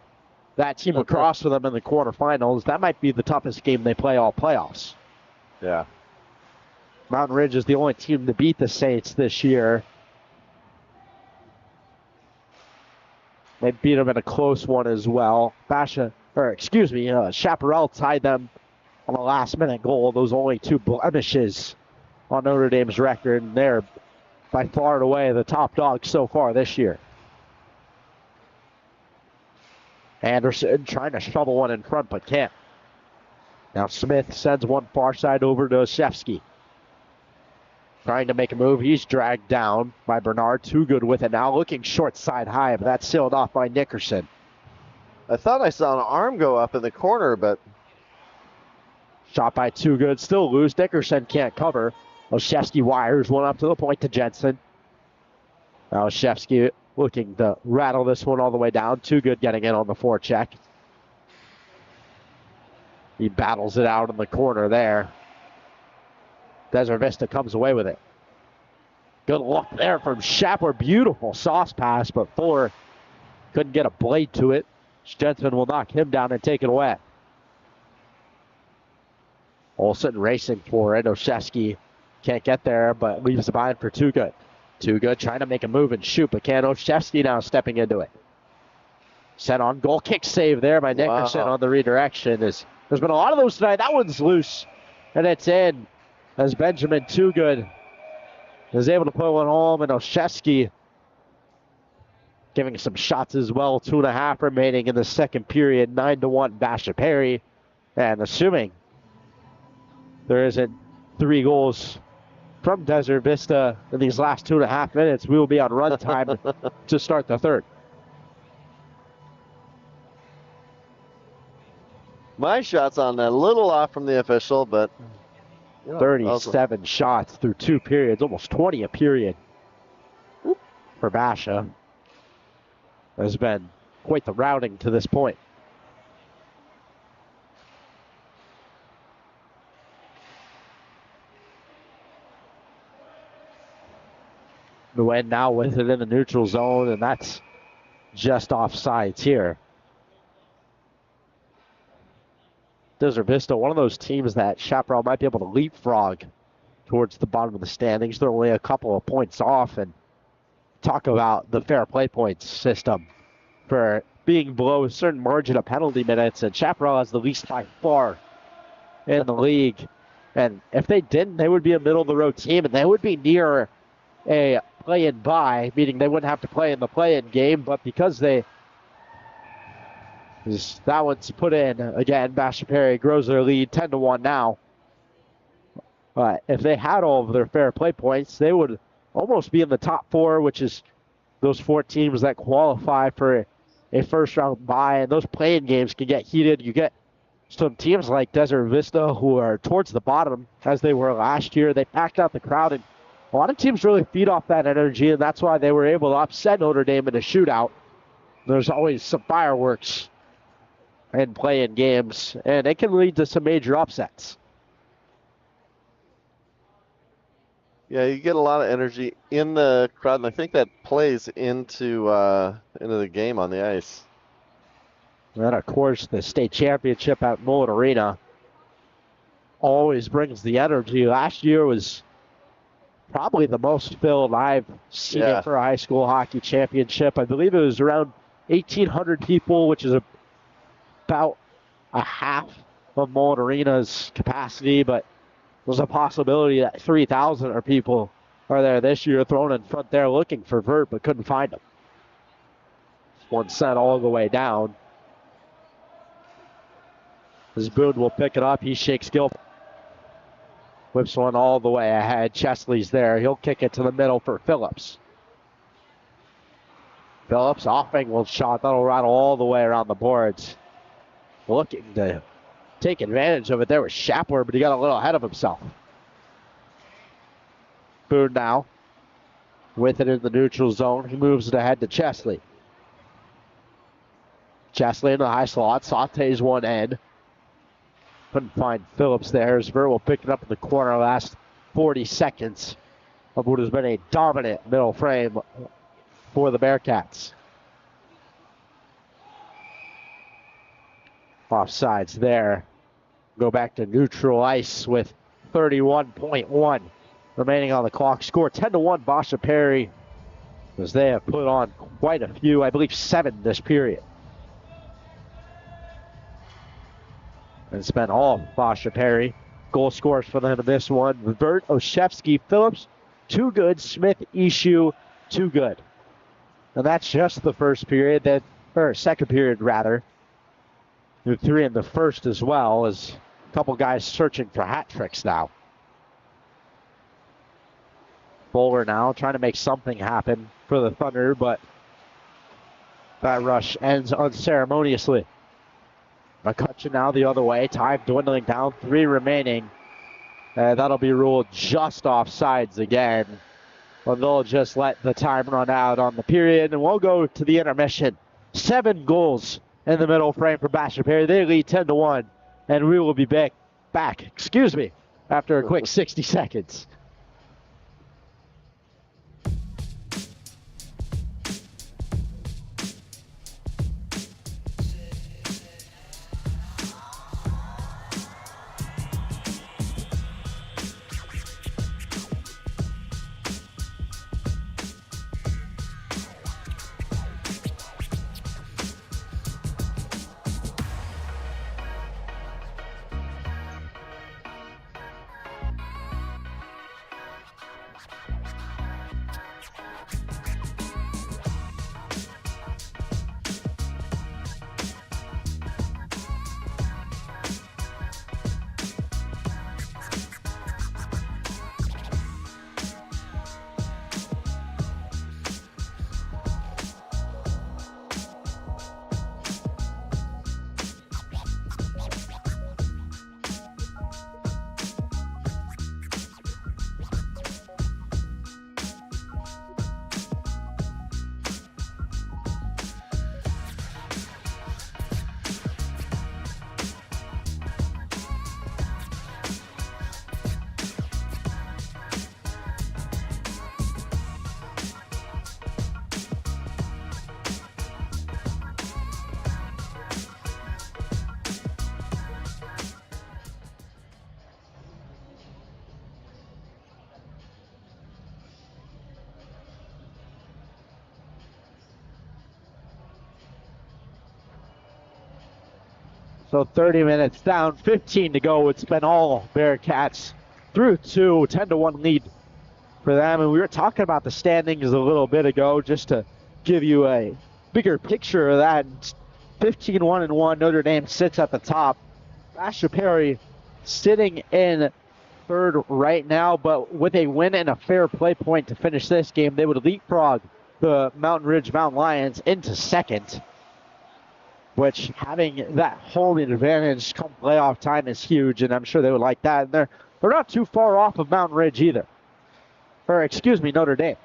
[SPEAKER 2] that team across with them in the quarterfinals. That might be the toughest game they play all playoffs.
[SPEAKER 3] Yeah.
[SPEAKER 2] Mountain Ridge is the only team to beat the Saints this year. They beat them in a close one as well. Chaparral tied them on a last-minute goal. Those only two blemishes on Notre Dame's record, and they're by far and away the top dog so far this year. Anderson trying to shovel one in front, but can't. Now Smith sends one far side over to Oshevsky. Trying to make a move. He's dragged down by Bernard. Too good with it now. Looking short side high, but that's sealed off by Nickerson.
[SPEAKER 3] I thought I saw an arm go up in the corner, but...
[SPEAKER 2] Shot by Too Good. Still loose. Nickerson can't cover. Oshevsky wires one up to the point to Jensen. Now Oshevsky looking to rattle this one all the way down. Too Good getting in on the forecheck. He battles it out in the corner there. Desert Vista comes away with it. Good look there from Shapper. Beautiful sauce pass, but Fuller couldn't get a blade to it. Jensen will knock him down and take it away. Olsen racing for it. Oshevsky can't get there, but leaves the behind for Too Good. Too Good trying to make a move and shoot, but can't. Oshevsky now stepping into it. Set on goal. Kick save there by Nickerson on the redirection. There's been a lot of those tonight. That one's loose, and it's in as Benjamin Too Good is able to put one home, and Oshevsky giving some shots as well. 2.5 remaining in the second period. 9-1 Basha Perry, and assuming there isn't 3 goals from Desert Vista in these last 2.5 minutes, we will be on run time to start the third.
[SPEAKER 3] My shot's on a little off from the official, but...
[SPEAKER 2] 37 shots through 2 periods, almost 20 a period for Basha. Has been quite the routing to this point. Nguyen now with it in the neutral zone, and that's just offsides here. Desert Vista, one of those teams that Chaparral might be able to leapfrog towards the bottom of the standings. They're only a couple of points off, and talk about the fair play points system for being below a certain margin of penalty minutes, and Chaparral has the least by far in the league. And if they didn't, they would be a middle-of-the-road team, and they would be near a play-in bye, meaning they wouldn't have to play in the play-in game. But because that one's put in, again, Basha Perry grows their lead 10-1 now. But if they had all of their fair play points, they would almost be in the top 4, which is those 4 teams that qualify for a first-round bye. And those play-in games can get heated. You get some teams like Desert Vista who are towards the bottom, as they were last year. They packed out the crowd, and a lot of teams really feed off that energy, and that's why they were able to upset Notre Dame in a shootout. There's always some fireworks in play-in games, and it can lead to some major upsets.
[SPEAKER 3] Yeah, you get a lot of energy in the crowd, and I think that plays into the game on the ice.
[SPEAKER 2] And then, of course, the state championship at Mullet Arena always brings the energy. Last year was probably the most filled I've seen it for a high school hockey championship. I believe it was around 1,800 people, which is about a half of Mullet Arena's capacity, but there's a possibility that 3,000 people are there this year, thrown in front there looking for Vert, but couldn't find him. One sent all the way down. As Boone will pick it up, he shakes Gil. Whips one all the way ahead. Chesley's there. He'll kick it to the middle for Phillips. Phillips off-angle shot. That'll rattle all the way around the boards. Looking to take advantage of it there with Shapler, but he got a little ahead of himself. Boone now with it in the neutral zone. He moves it ahead to Chesley. Chesley in the high slot. Sautés one in. Couldn't find Phillips there as Vert will pick it up in the corner last 40 seconds of what has been a dominant middle frame for the Bearcats. Offsides there. Go back to neutral ice with 31.1 remaining on the clock. Score 10-1 Basha Perry, as they have put on quite a few, I believe 7 this period. And it's been all Basha Perry. Goal scorers for them in this one. Vert, Oshevsky, Phillips, 2 good. Smith, Ishu, 2 good. And that's just the first period, or second period rather. 3 in the first as well, as a couple guys searching for hat tricks now. Bowler now trying to make something happen for the Thunder, but that rush ends unceremoniously. McCutcheon now the other way. Time dwindling down. 3 remaining. That'll be ruled just offsides again. But they'll just let the time run out on the period, and we'll go to the intermission. 7 goals in the middle frame for Basha Perry. They lead 10-1, and we will be back after a quick 60 seconds. So 30 minutes down, 15 to go. It's been all Bearcats through 2, 10-1 lead for them. And we were talking about the standings a little bit ago just to give you a bigger picture of that. 15-1-1, Notre Dame sits at the top. Basha Perry sitting in third right now, but with a win and a fair play point to finish this game, they would leapfrog the Mountain Ridge Mountain Lions into second, which having that home advantage come playoff time is huge, and I'm sure they would like that. And they're not too far off of Mountain Ridge either. Or excuse me, Notre Dame.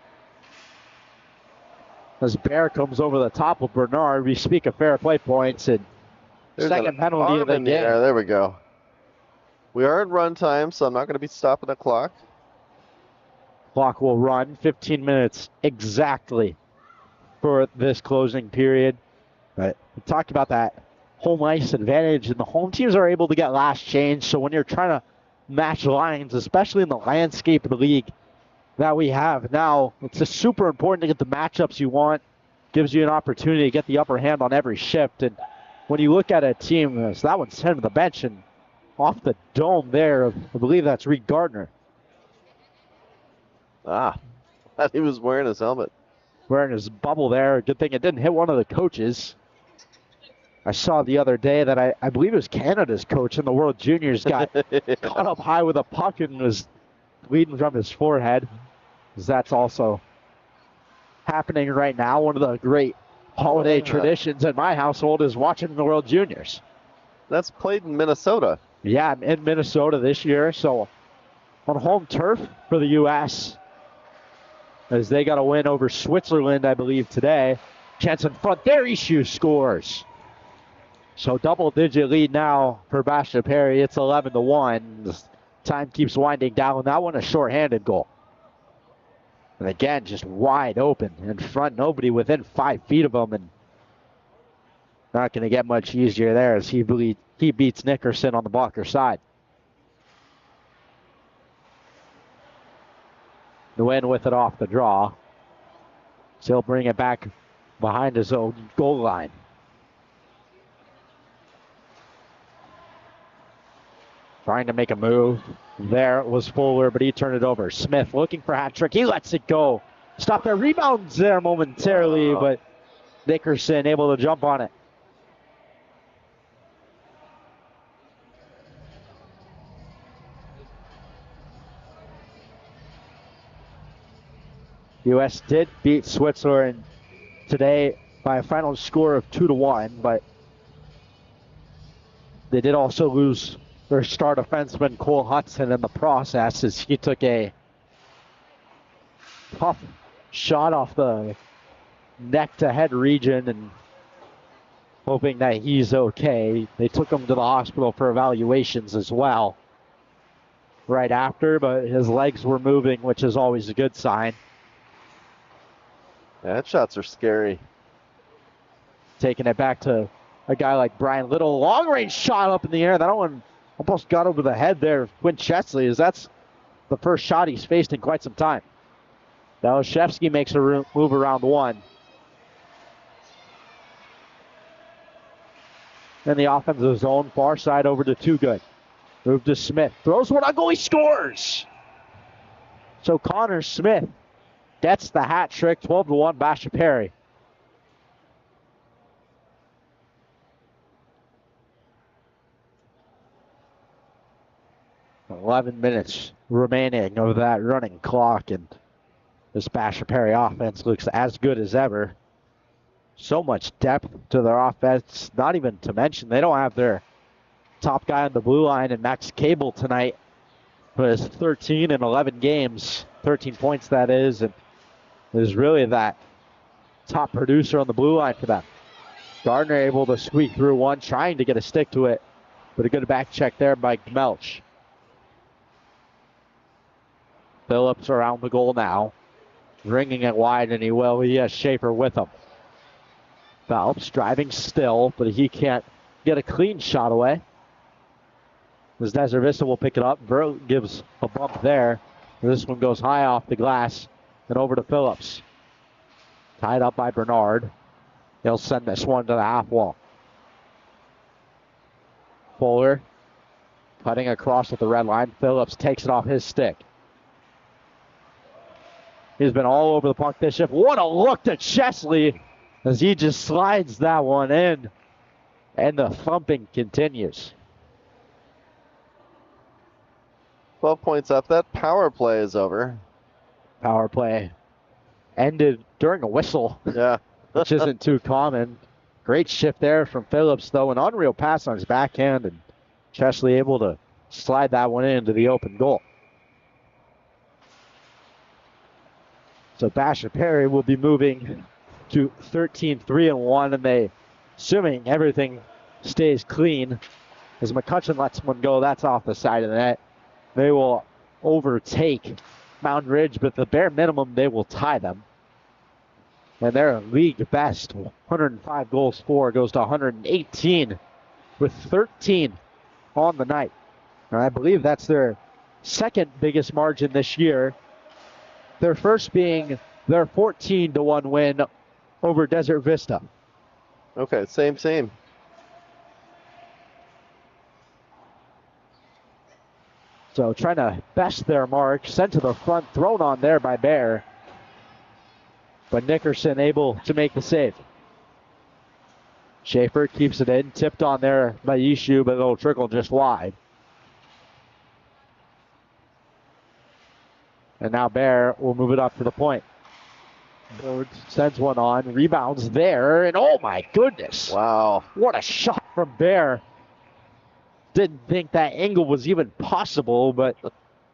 [SPEAKER 2] As Bear comes over the top of Bernard, we speak of fair play points, and
[SPEAKER 3] There's
[SPEAKER 2] second penalty of the game.
[SPEAKER 3] There we go. We are in run time, so I'm not going to be stopping the clock.
[SPEAKER 2] Clock will run 15 minutes exactly for this closing period. But we talked about that home ice advantage, and the home teams are able to get last change. So when you're trying to match lines, especially in the landscape of the league that we have now, it's just super important to get the matchups you want. Gives you an opportunity to get the upper hand on every shift. And when you look at a team, so that one's sent to the bench, and off the dome there, I believe that's Reed Gardner.
[SPEAKER 3] Ah, I thought he was wearing his helmet.
[SPEAKER 2] Wearing his bubble there. Good thing it didn't hit one of the coaches. I saw the other day that I believe it was Canada's coach in the World Juniors got caught up high with a puck and was bleeding from his forehead. That's also happening right now. One of the great holiday traditions in my household is watching the World Juniors.
[SPEAKER 3] That's played in Minnesota.
[SPEAKER 2] Yeah, I'm in Minnesota this year, so on home turf for the U.S. as they got a win over Switzerland, I believe, today. Chance in front there, Ishu scores. So double-digit lead now for Basha Perry. It's 11-1. Time keeps winding down. That one a shorthanded goal. And again, just wide open in front. Nobody within 5 feet of him. And not going to get much easier there as he beats Nickerson on the blocker side. The win with it off the draw. So he'll bring it back behind his own goal line. Trying to make a move. There was Fuller, but he turned it over. Smith looking for a hat trick. He lets it go. Stop there. Rebounds there momentarily, but Nickerson able to jump on it. U.S. did beat Switzerland today by a final score of 2-1, but they did also lose their star defenseman Cole Hudson in the process as he took a tough shot off the neck to head region, and hoping that he's okay. They took him to the hospital for evaluations as well right after, but his legs were moving, which is always a good sign.
[SPEAKER 3] Yeah, headshots are scary.
[SPEAKER 2] Taking it back to a guy like Brian Little. Long range shot up in the air. That one almost got over the head there of Quinn Chesley, as that's the first shot he's faced in quite some time. Dalashevsky makes a move around one. In the offensive zone, far side over to Too Good. Move to Smith. Throws one on goal, he scores! So Connor Smith gets the hat trick, 12-1 Basha Perry. $11 minutes remaining of that running clock, and this Basha Perry offense looks as good as ever. So much depth to their offense, not even to mention they don't have their top guy on the blue line, and Max Cable tonight for his 13 in 11 games, 13 points that is, and is really that top producer on the blue line for them. Gardner able to squeak through one, trying to get a stick to it, but a good back check there by Melch. Phillips around the goal now, ringing it wide, and he has Schaefer with him. Phelps driving still, but he can't get a clean shot away. As Desert Vista will pick it up. Burt gives a bump there. This one goes high off the glass and over to Phillips. Tied up by Bernard. He'll send this one to the half wall. Fuller cutting across at the red line. Phillips takes it off his stick. He's been all over the puck this shift. What a look to Chesley as he just slides that one in. And the thumping continues.
[SPEAKER 3] 12 points up. That power play is over.
[SPEAKER 2] Power play ended during a whistle,
[SPEAKER 3] Yeah.
[SPEAKER 2] which isn't too common. Great shift there from Phillips, though. An unreal pass on his backhand, and Chesley able to slide that one into the open goal. So Basha Perry will be moving to 13-3-1, and they, assuming everything stays clean, as McCutcheon lets one go, that's off the side of the net. They will overtake Mountain Ridge, but the bare minimum, they will tie them. And their league best, 105 goals for, goes to 118 with 13 on the night. And I believe that's their second biggest margin this year. Their first being their 14-1 win over Desert Vista.
[SPEAKER 3] Okay, same team.
[SPEAKER 2] So trying to best their mark, sent to the front, thrown on there by Bear. But Nickerson able to make the save. Schaefer keeps it in, tipped on there by Yishu, but it'll trickle just wide. And now Bear will move it up to the point. Board sends one on, rebounds there, and oh my goodness.
[SPEAKER 3] Wow.
[SPEAKER 2] What a shot from Bear. Didn't think that angle was even possible, but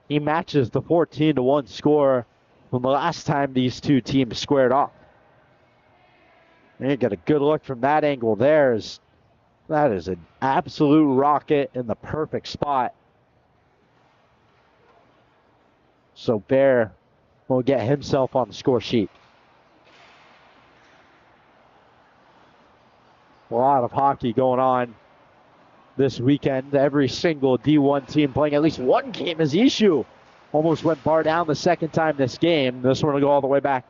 [SPEAKER 2] he matches the 14-1 score from the last time these two teams squared off. And you get a good look from that angle there. That is an absolute rocket in the perfect spot. So Bear will get himself on the score sheet. A lot of hockey going on this weekend. Every single D1 team playing at least one game as Yishu almost went bar down the second time this game. This one will go all the way back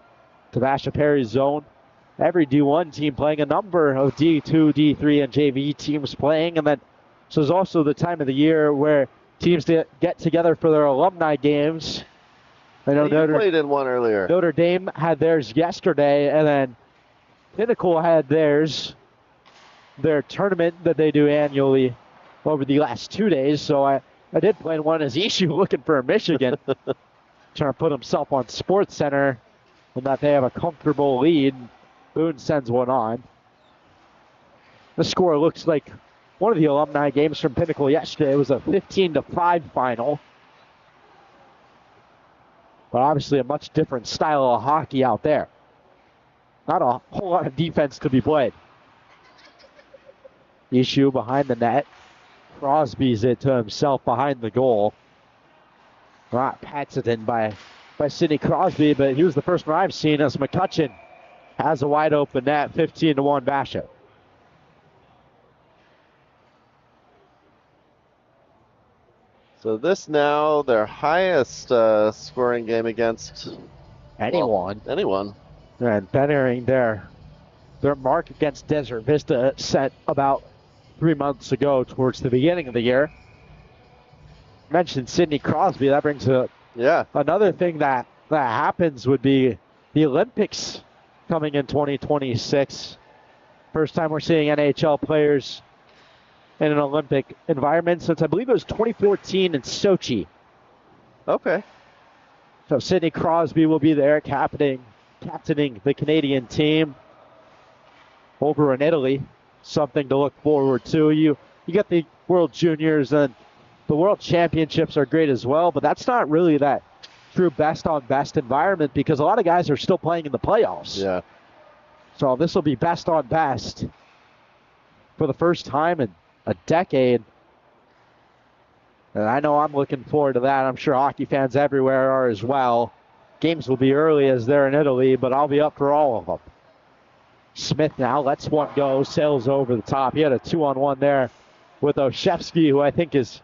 [SPEAKER 2] to Basha Perry's zone. Every D1 team playing, a number of D2, D3, and JV teams playing. And then so there's also the time of the year where teams get together for their alumni games. I know
[SPEAKER 3] You played in one earlier.
[SPEAKER 2] Notre Dame had theirs yesterday, and then Pinnacle had theirs, their tournament that they do annually over the last 2 days. So I did play in one as Yishu looking for Michigan, trying to put himself on Sports Center, and that they have a comfortable lead. Boone sends one on. The score looks like one of the alumni games from Pinnacle yesterday. It was a 15-5 final. But obviously a much different style of hockey out there. Not a whole lot of defense to be played. Yishu behind the net. Crosby's it to himself behind the goal. Not pats it in by Sidney Crosby, but he was the first one I've seen as McCutcheon has a wide open net, 15-1 Basha.
[SPEAKER 3] So this now their highest scoring game against
[SPEAKER 2] Anyone.
[SPEAKER 3] Well, anyone.
[SPEAKER 2] And bettering their mark against Desert Vista set about 3 months ago towards the beginning of the year. Mentioned Sidney Crosby. That brings up another thing that happens would be the Olympics coming in 2026. First time we're seeing NHL players in an Olympic environment since I believe it was 2014 in Sochi.
[SPEAKER 3] Okay.
[SPEAKER 2] So Sidney Crosby will be there captaining the Canadian team over in Italy. Something to look forward to. You get the World Juniors and the World Championships are great as well, but that's not really that true best on best environment because a lot of guys are still playing in the playoffs.
[SPEAKER 3] Yeah.
[SPEAKER 2] So this will be best on best for the first time in a decade. And I know I'm looking forward to that. I'm sure hockey fans everywhere are as well. Games will be early as they're in Italy, but I'll be up for all of them. Smith now lets one go, sails over the top. He had a 2-on-1 there with Oshevsky, who I think is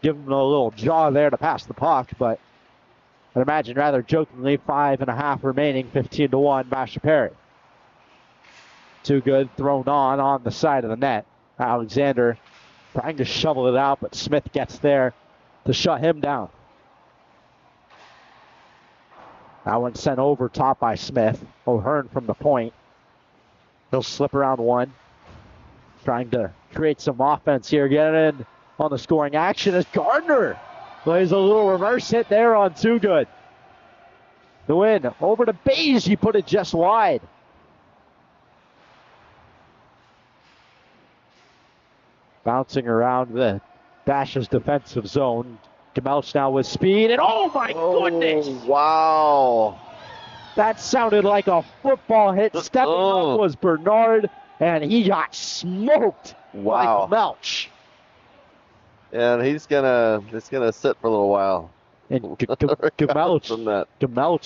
[SPEAKER 2] giving him a little jaw there to pass the puck, but I'd imagine rather jokingly 5.5 remaining, 15-1 Basha Perry. Too good, thrown on the side of the net. Alexander trying to shovel it out, but Smith gets there to shut him down. That one sent over top by Smith. O'Hearn from the point. He'll slip around one. Trying to create some offense here. Get in on the scoring action as Gardner plays a little reverse hit there on Too Good. The win over to Beige. He put it just wide. Bouncing around the Basha's defensive zone. Gemelch now with speed, and oh my goodness!
[SPEAKER 3] Wow.
[SPEAKER 2] That sounded like a football hit. Stepping up was Bernard, and he got smoked by Gemelch.
[SPEAKER 3] And he's gonna sit for a little while.
[SPEAKER 2] And Gemelch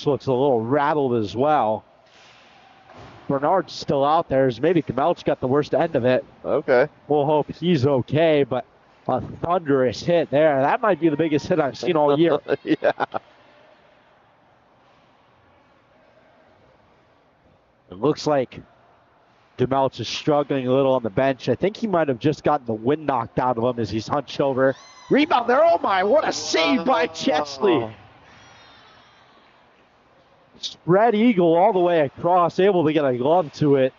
[SPEAKER 2] looks a little rattled as well. Bernard's still out there. Maybe Gemelch got the worst end of it.
[SPEAKER 3] Okay.
[SPEAKER 2] We'll hope he's okay, but a thunderous hit there. That might be the biggest hit I've seen all year.
[SPEAKER 3] Yeah.
[SPEAKER 2] It looks like Gemelch is struggling a little on the bench. I think he might have just gotten the wind knocked out of him as he's hunched over. Rebound there. Oh my, what a save by Chesley. Spread eagle all the way across, able to get a glove to it.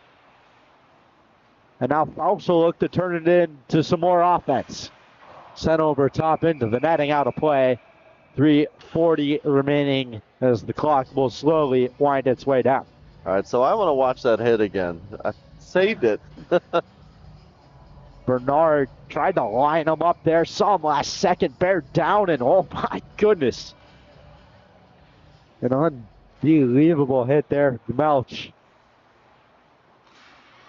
[SPEAKER 2] And now Phelps will look to turn it into some more offense. Sent over top into the netting, out of play. 3:40 remaining as the clock will slowly wind its way down.
[SPEAKER 3] All right, so I want to watch that hit again. I saved it.
[SPEAKER 2] Bernard tried to line him up there, saw him last second, bear down, and oh my goodness. An unbelievable hit there, Gemelch.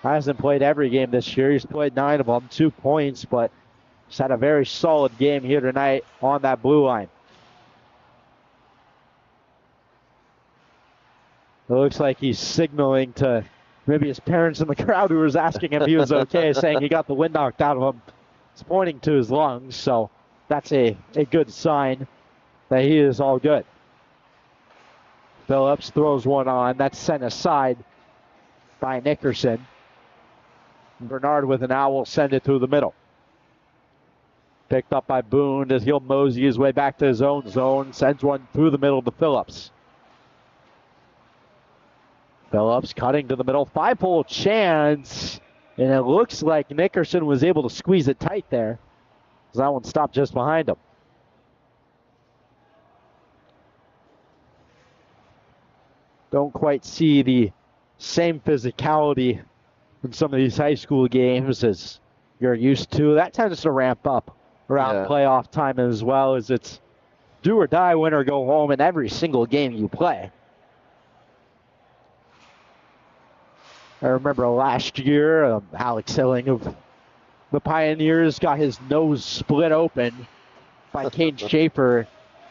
[SPEAKER 2] Hasn't played every game this year. He's played 9 of them, 2 points, but he's had a very solid game here tonight on that blue line. It looks like he's signaling to maybe his parents in the crowd who was asking him if he was okay, saying he got the wind knocked out of him. He's pointing to his lungs, so that's a good sign that he is all good. Phillips throws one on. That's sent aside by Nickerson. Bernard with an owl, send it through the middle. Picked up by Boone as he'll mosey his way back to his own zone. Sends one through the middle to Phillips. Phillips cutting to the middle. 5-hole chance. And it looks like Nickerson was able to squeeze it tight there. That one stopped just behind him. Don't quite see the same physicality in some of these high school games as you're used to. That tends to ramp up around playoff time as well, as it's do or die, win or go home in every single game you play. I remember last year, Alex Hilling of the Pioneers got his nose split open by Cade Schaefer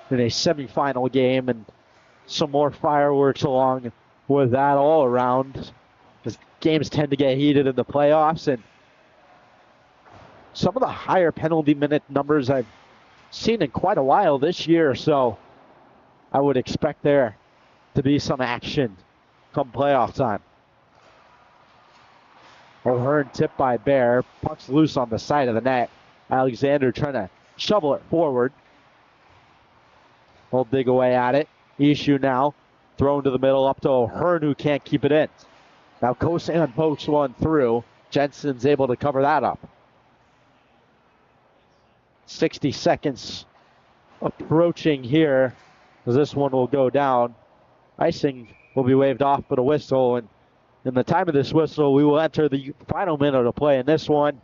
[SPEAKER 2] in a semifinal game, and some more fireworks along with that all around. Because games tend to get heated in the playoffs, and some of the higher penalty minute numbers I've seen in quite a while this year, so I would expect there to be some action come playoff time. O'Hearn tipped by Bear. Puck's loose on the side of the net. Alexander trying to shovel it forward. We'll dig away at it. Issue now. Thrown to the middle up to O'Hearn, who can't keep it in. Now Kosan pokes one through. Jensen's able to cover that up. 60 seconds approaching here as this one will go down. Icing will be waved off, but a whistle, and in the time of this whistle, we will enter the final minute of play in this one.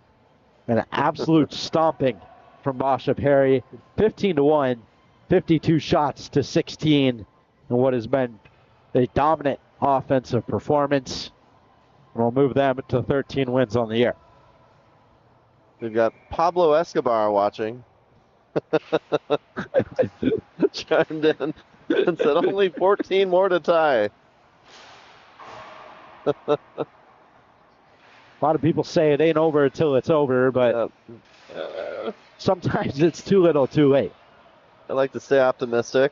[SPEAKER 2] An absolute stomping from Basha Perry. 15-1, 52 shots to 16 in what has been a dominant offensive performance. We'll move them to 13 wins on the year.
[SPEAKER 3] We've got Pablo Escobar watching. Chimed in and said only 14 more to tie.
[SPEAKER 2] A lot of people say it ain't over until it's over, but sometimes it's too little too late.
[SPEAKER 3] I like to stay optimistic.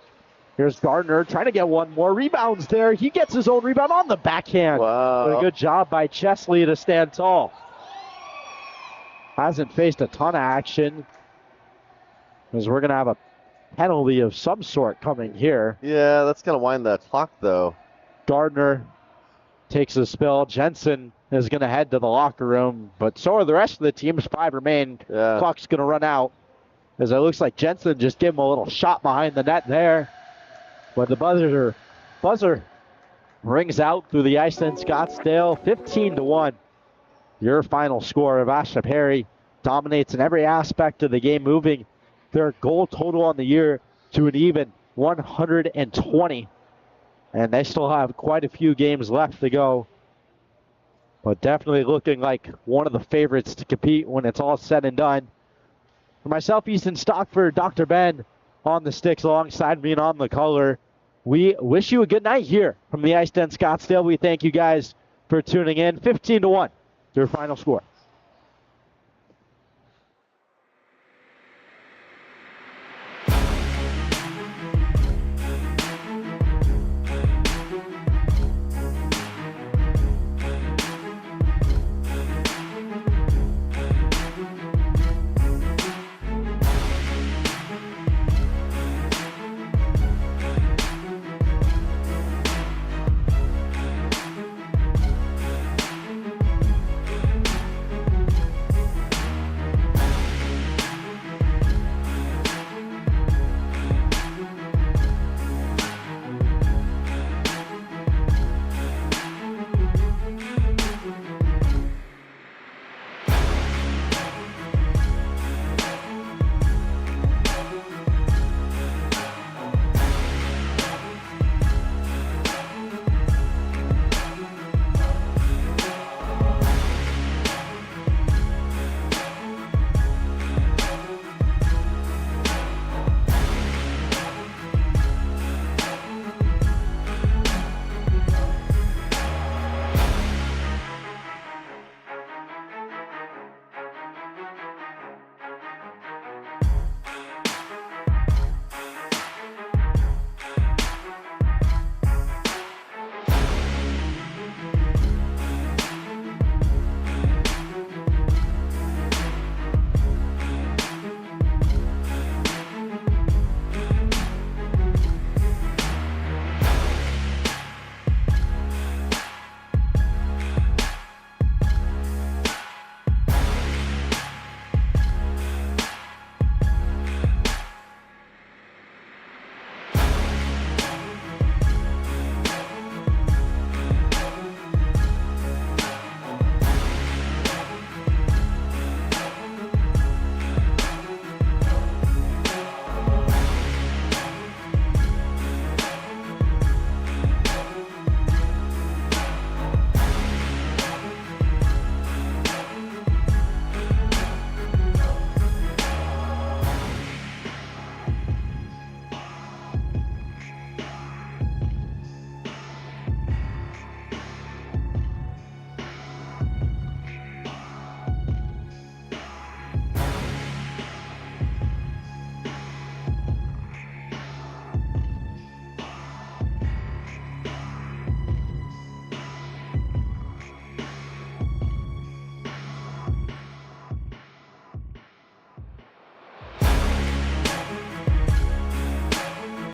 [SPEAKER 2] Here's Gardner trying to get one more. Rebounds there. He gets his own rebound on the backhand.
[SPEAKER 3] Wow.
[SPEAKER 2] But a good job by Chesley to stand tall. hasn't faced a ton of action, because we're going to have a penalty of some sort coming here.
[SPEAKER 3] Yeah, that's going to wind that clock, though.
[SPEAKER 2] Gardner takes a spill. Jensen is going to head to the locker room, but so are the rest of the teams. 5 remain.
[SPEAKER 3] Yeah.
[SPEAKER 2] Clock's going to run out, as it looks like Jensen just gave him a little shot behind the net there. But the buzzer rings out through the ice in Scottsdale. 15-1. Your final score. of AHSHA Perry dominates in every aspect of the game, moving their goal total on the year to an even 120. And they still have quite a few games left to go. But definitely looking like one of the favorites to compete when it's all said and done. For myself, Easton Stockford, Dr. Ben on the sticks alongside me and on the color. We wish you a good night here from the Ice Den Scottsdale. We thank you guys for tuning in. 15-1, your final score.